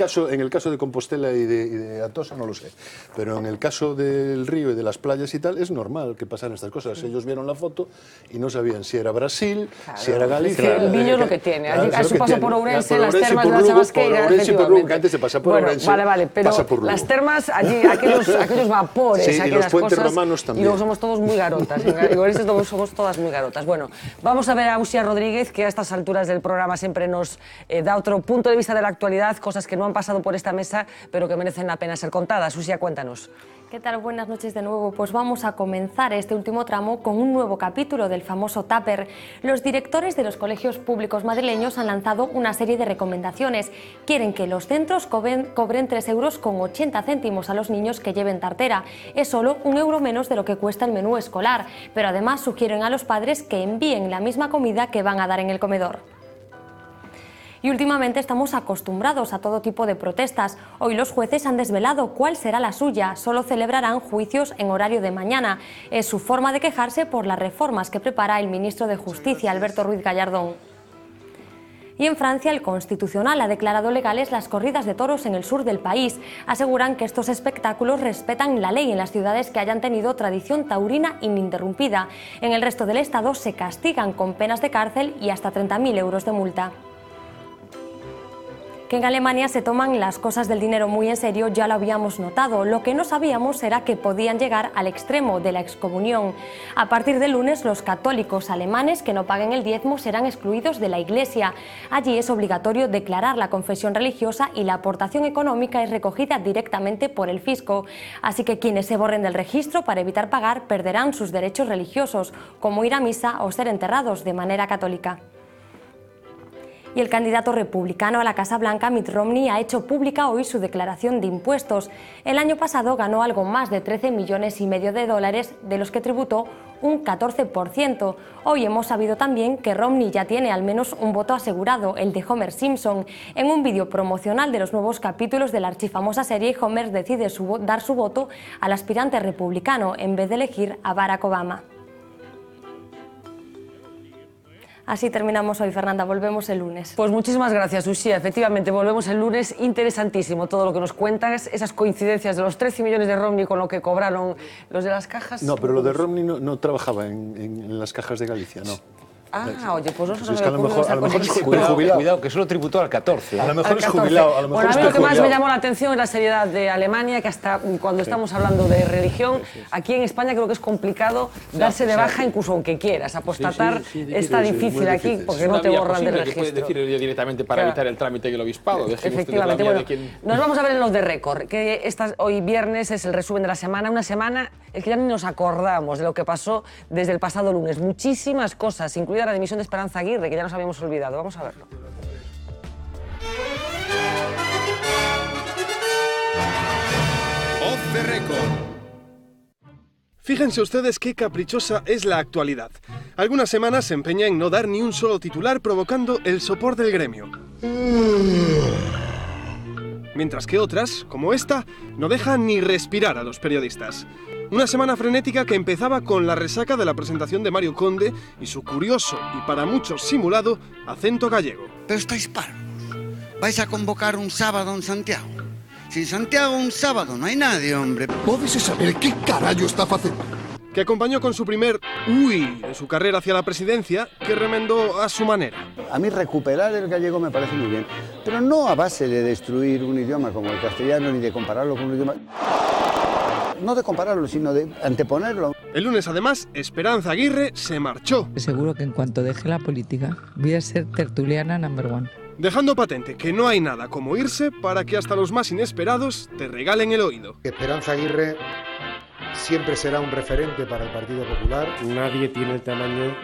caso de Compostela y de Atocha no lo sé. Pero en el caso del río y de las playas y tal, es normal que pasaran estas cosas. Ellos vieron la foto y no sabían si era Brasil, si era Galicia... El Viño es lo que tiene. A su paso por Ourense, las termas de la Chabasqueira, efectivamente. Antes se pasa por Ourense, vale, pero las termas, allí, aquellos vapores, sí, y los puentes cosas, romanos también. Y luego somos todos muy garotas. En Ourense somos todas muy garotas. Bueno, vamos a ver a Uxía Rodríguez, que a estas alturas del programa siempre nos da otro punto de vista de la actualidad, cosas que no han pasado por esta mesa, pero que merecen la pena ser contadas. Uxía, cuéntanos. ¿Qué tal? Buenas noches de nuevo. Pues vamos a comenzar este último tramo con un nuevo capítulo del famoso Tupper. Los directores de los colegios públicos madrileños han lanzado una serie de recomendaciones. Quieren que los centros cobren 3,80 € a los niños que lleven tartera. Es solo €1 menos de lo que cuesta el menú escolar, pero además sugieren a los padres que envíen la misma comida que van a dar en el comedor. Y últimamente estamos acostumbrados a todo tipo de protestas. Hoy los jueces han desvelado cuál será la suya. Solo celebrarán juicios en horario de mañana. Es su forma de quejarse por las reformas que prepara el ministro de Justicia, Alberto Ruiz Gallardón. Y en Francia, el Constitucional ha declarado legales las corridas de toros en el sur del país. Aseguran que estos espectáculos respetan la ley en las ciudades que hayan tenido tradición taurina ininterrumpida. En el resto del estado se castigan con penas de cárcel y hasta 30.000 euros de multa. Que en Alemania se toman las cosas del dinero muy en serio ya lo habíamos notado. Lo que no sabíamos era que podían llegar al extremo de la excomunión. A partir del lunes, los católicos alemanes que no paguen el diezmo serán excluidos de la Iglesia. Allí es obligatorio declarar la confesión religiosa y la aportación económica es recogida directamente por el fisco. Así que quienes se borren del registro para evitar pagar perderán sus derechos religiosos, como ir a misa o ser enterrados de manera católica. Y el candidato republicano a la Casa Blanca, Mitt Romney, ha hecho pública hoy su declaración de impuestos. El año pasado ganó algo más de 13,5 millones de dólares, de los que tributó un 14%. Hoy hemos sabido también que Romney ya tiene al menos un voto asegurado, el de Homer Simpson. En un vídeo promocional de los nuevos capítulos de la archifamosa serie, Homer decide dar su voto al aspirante republicano en vez de elegir a Barack Obama. Así terminamos hoy, Fernanda. Volvemos el lunes. Pues muchísimas gracias, Uxía. Efectivamente, volvemos el lunes. Interesantísimo todo lo que nos cuentas, esas coincidencias de los 13 millones de Romney con lo que cobraron los de las cajas. No, pero lo de Romney no trabajaba en las cajas de Galicia, no. Ah, oye, pues no se es que a lo mejor es jubilado. Cuidado, que solo tributó al 14. A lo mejor es jubilado. A lo mejor bueno, a mí lo que más me llamó la atención es la seriedad de Alemania, que hasta cuando estamos hablando de religión, aquí en España creo que es complicado darse de baja incluso aunque quieras. Apostatar está difícil aquí porque no te borran del registro. Puedes decir directamente para evitar el trámite del obispado. Efectivamente. Bueno, nos vamos a ver en los de récord, que hoy viernes es el resumen de la semana. Una semana es que ya ni nos acordamos de lo que pasó desde el pasado lunes. Muchísimas cosas, incluida la dimisión de Esperanza Aguirre, que ya nos habíamos olvidado. Vamos a verlo. Off the record. Fíjense ustedes qué caprichosa es la actualidad. Algunas semanas se empeña en no dar ni un solo titular, provocando el sopor del gremio. Mientras que otras, como esta, no dejan ni respirar a los periodistas. Una semana frenética que empezaba con la resaca de la presentación de Mario Conde y su curioso y para muchos simulado acento gallego. Pero estáis parvos. ¿Vais a convocar un sábado en Santiago? Sin Santiago un sábado no hay nadie, hombre. ¿Podes saber qué carallo está haciendo? Que acompañó con su primer uy de su carrera hacia la presidencia, que remendó a su manera. A mí recuperar el gallego me parece muy bien, pero no a base de destruir un idioma como el castellano ni de compararlo con un idioma... No de compararlo, sino de anteponerlo. El lunes, además, Esperanza Aguirre se marchó. Seguro que en cuanto deje la política voy a ser tertuliana #1. Dejando patente que no hay nada como irse para que hasta los más inesperados te regalen el oído. Esperanza Aguirre siempre será un referente para el Partido Popular. Nadie tiene el tamaño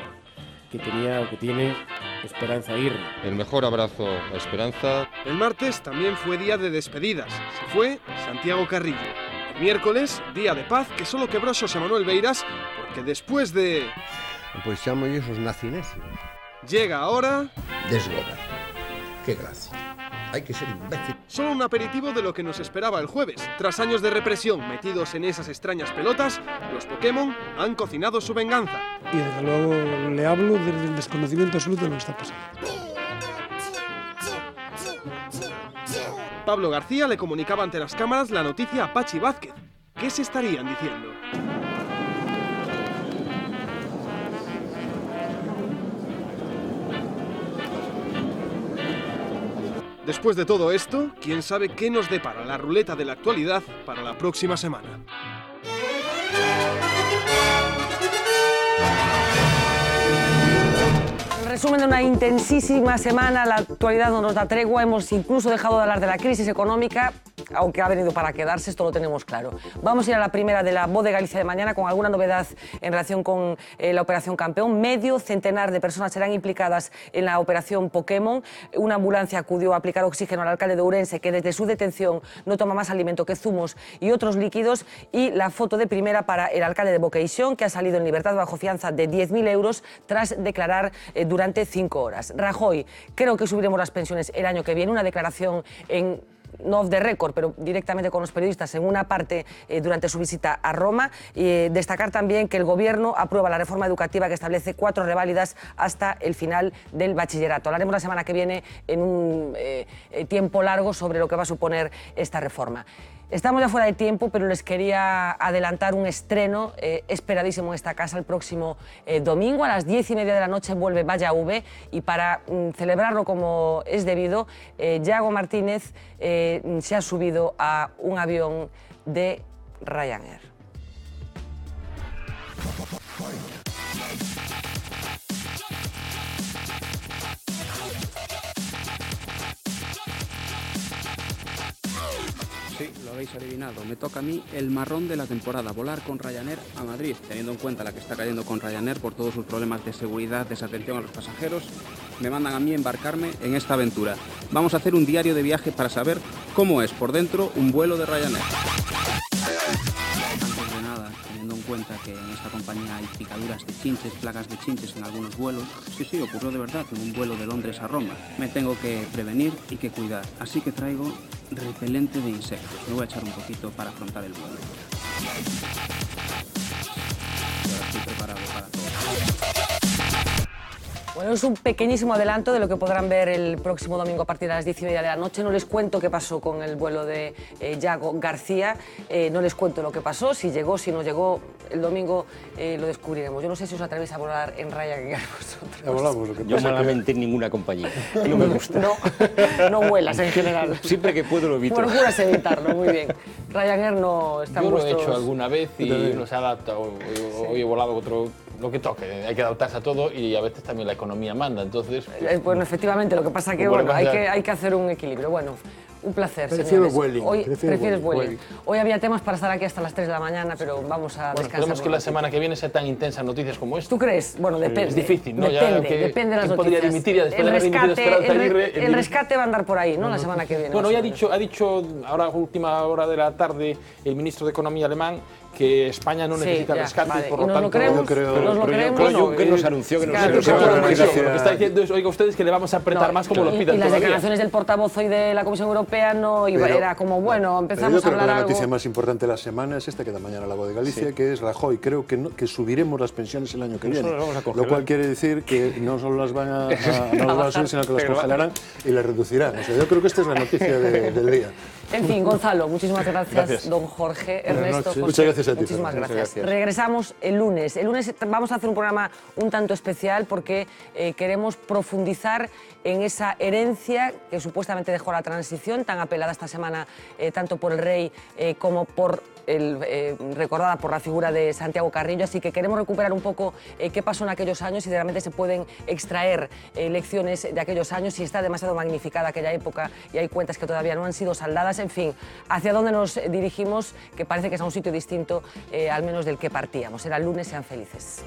que tenía o que tiene Esperanza Aguirre. El mejor abrazo a Esperanza. El martes también fue día de despedidas. Se fue Santiago Carrillo. El miércoles, día de paz que solo quebró Xosé Manuel Beiras porque después de... Pues llamo yo esos nacinesios. Llega ahora... Desgobierno. Qué gracia. Hay que ser imbécil. Solo un aperitivo de lo que nos esperaba el jueves. Tras años de represión metidos en esas extrañas pelotas, los Pokémon han cocinado su venganza. Y desde luego le hablo desde el desconocimiento absoluto de lo que está pasando. Pablo García le comunicaba ante las cámaras la noticia a Pachi Vázquez. ¿Qué se estarían diciendo? Después de todo esto, quién sabe qué nos depara la ruleta de la actualidad para la próxima semana. Resumen de una intensísima semana, la actualidad no nos da tregua, hemos incluso dejado de hablar de la crisis económica aunque ha venido para quedarse, esto lo tenemos claro. Vamos a ir a la primera de la Voz de Galicia de mañana con alguna novedad en relación con la Operación Campeón. Medio centenar de personas serán implicadas en la Operación Pokémon. Una ambulancia acudió a aplicar oxígeno al alcalde de Ourense, que desde su detención no toma más alimento que zumos y otros líquidos. Y la foto de primera para el alcalde de Boqueixón, que ha salido en libertad bajo fianza de 10.000 euros tras declarar durante 5 horas. Rajoy, creo que subiremos las pensiones el año que viene. Una declaración no off the record, pero directamente con los periodistas en una parte durante su visita a Roma. Y destacar también que el Gobierno aprueba la reforma educativa que establece 4 reválidas hasta el final del bachillerato. Hablaremos la semana que viene en un tiempo largo sobre lo que va a suponer esta reforma. Estamos ya fuera de tiempo, pero les quería adelantar un estreno esperadísimo en esta casa el próximo domingo. A las 10:30 de la noche vuelve Vaya V, y para celebrarlo como es debido, Yago Martínez se ha subido a un avión de Ryanair. Sí, lo habéis adivinado. Me toca a mí el marrón de la temporada, volar con Ryanair a Madrid, teniendo en cuenta la que está cayendo con Ryanair por todos sus problemas de seguridad, desatención a los pasajeros. Me mandan a mí embarcarme en esta aventura. Vamos a hacer un diario de viaje para saber cómo es por dentro un vuelo de Ryanair. Antes de nada, teniendo en cuenta que en esta compañía hay picaduras de chinches, plagas de chinches en algunos vuelos. Sí, ocurrió de verdad en un vuelo de Londres a Roma. Me tengo que prevenir y que cuidar, así que traigo repelente de insectos. Me voy a echar un poquito para afrontar el vuelo. Ahora estoy preparado para todo. Bueno, es un pequeñísimo adelanto de lo que podrán ver el próximo domingo a partir de las 10:30 de la noche. No les cuento qué pasó con el vuelo de Yago García, no les cuento lo que pasó, si llegó, si no llegó. El domingo lo descubriremos. Yo no sé si os atrevéis a volar en Ryanair vosotros. Ya volamos, lo que yo malamente en ninguna compañía. No me gusta. No vuelas en general. Siempre que puedo lo evito. Procuras evitarlo, muy bien. Ryanair no está en Yo lo vuestros... he hecho alguna vez y uno se adapta. Hoy he volado otro... Lo que toque, hay que adaptarse a todo y a veces también la economía manda, entonces... Bueno, efectivamente, lo que pasa es que bueno, hay que hacer un equilibrio. Bueno, un placer, Prefiero señores. Vueling. Prefieres Vueling. Hoy había temas para estar aquí hasta las 3 de la mañana, pero vamos a descansar. Esperemos que la semana que viene sea tan intensa noticias como esta. ¿Tú crees? Bueno, depende. Es difícil, ¿no? Depende de las noticias. Podría dimitir ya después de haber dimitido Esperanza Aguirre. El rescate va a andar por ahí, ¿no? La semana que viene. Bueno, hoy ha dicho ahora a última hora de la tarde el ministro de Economía alemán que España no necesita rescate, vale. por lo tanto... ¿Nos lo creemos? Juncker nos anunció que nos Lo que está diciendo es, oiga ustedes, que le vamos a apretar más como lo pidan y las todavía. declaraciones del portavoz hoy de la Comisión Europea no era como, bueno, empezamos a hablar algo... Yo creo que la noticia más importante de la semana es esta que da mañana la Voz de Galicia, que es Rajoy. Creo que subiremos las pensiones el año que viene, lo cual quiere decir que no solo las van a subir, sino que las congelarán y las reducirán. O sea, yo creo que esta es la noticia del día. En fin, Gonzalo, muchísimas gracias. Don Jorge, Ernesto, José, muchas gracias a ti. Muchísimas gracias. Regresamos el lunes. El lunes vamos a hacer un programa un tanto especial porque queremos profundizar en esa herencia que supuestamente dejó la transición, tan apelada esta semana tanto por el rey como por recordada por la figura de Santiago Carrillo. Así que queremos recuperar un poco qué pasó en aquellos años y realmente se pueden extraer lecciones de aquellos años, si está demasiado magnificada aquella época y hay cuentas que todavía no han sido saldadas. En fin, hacia dónde nos dirigimos, que parece que es a un sitio distinto al menos del que partíamos. Será el lunes, sean felices.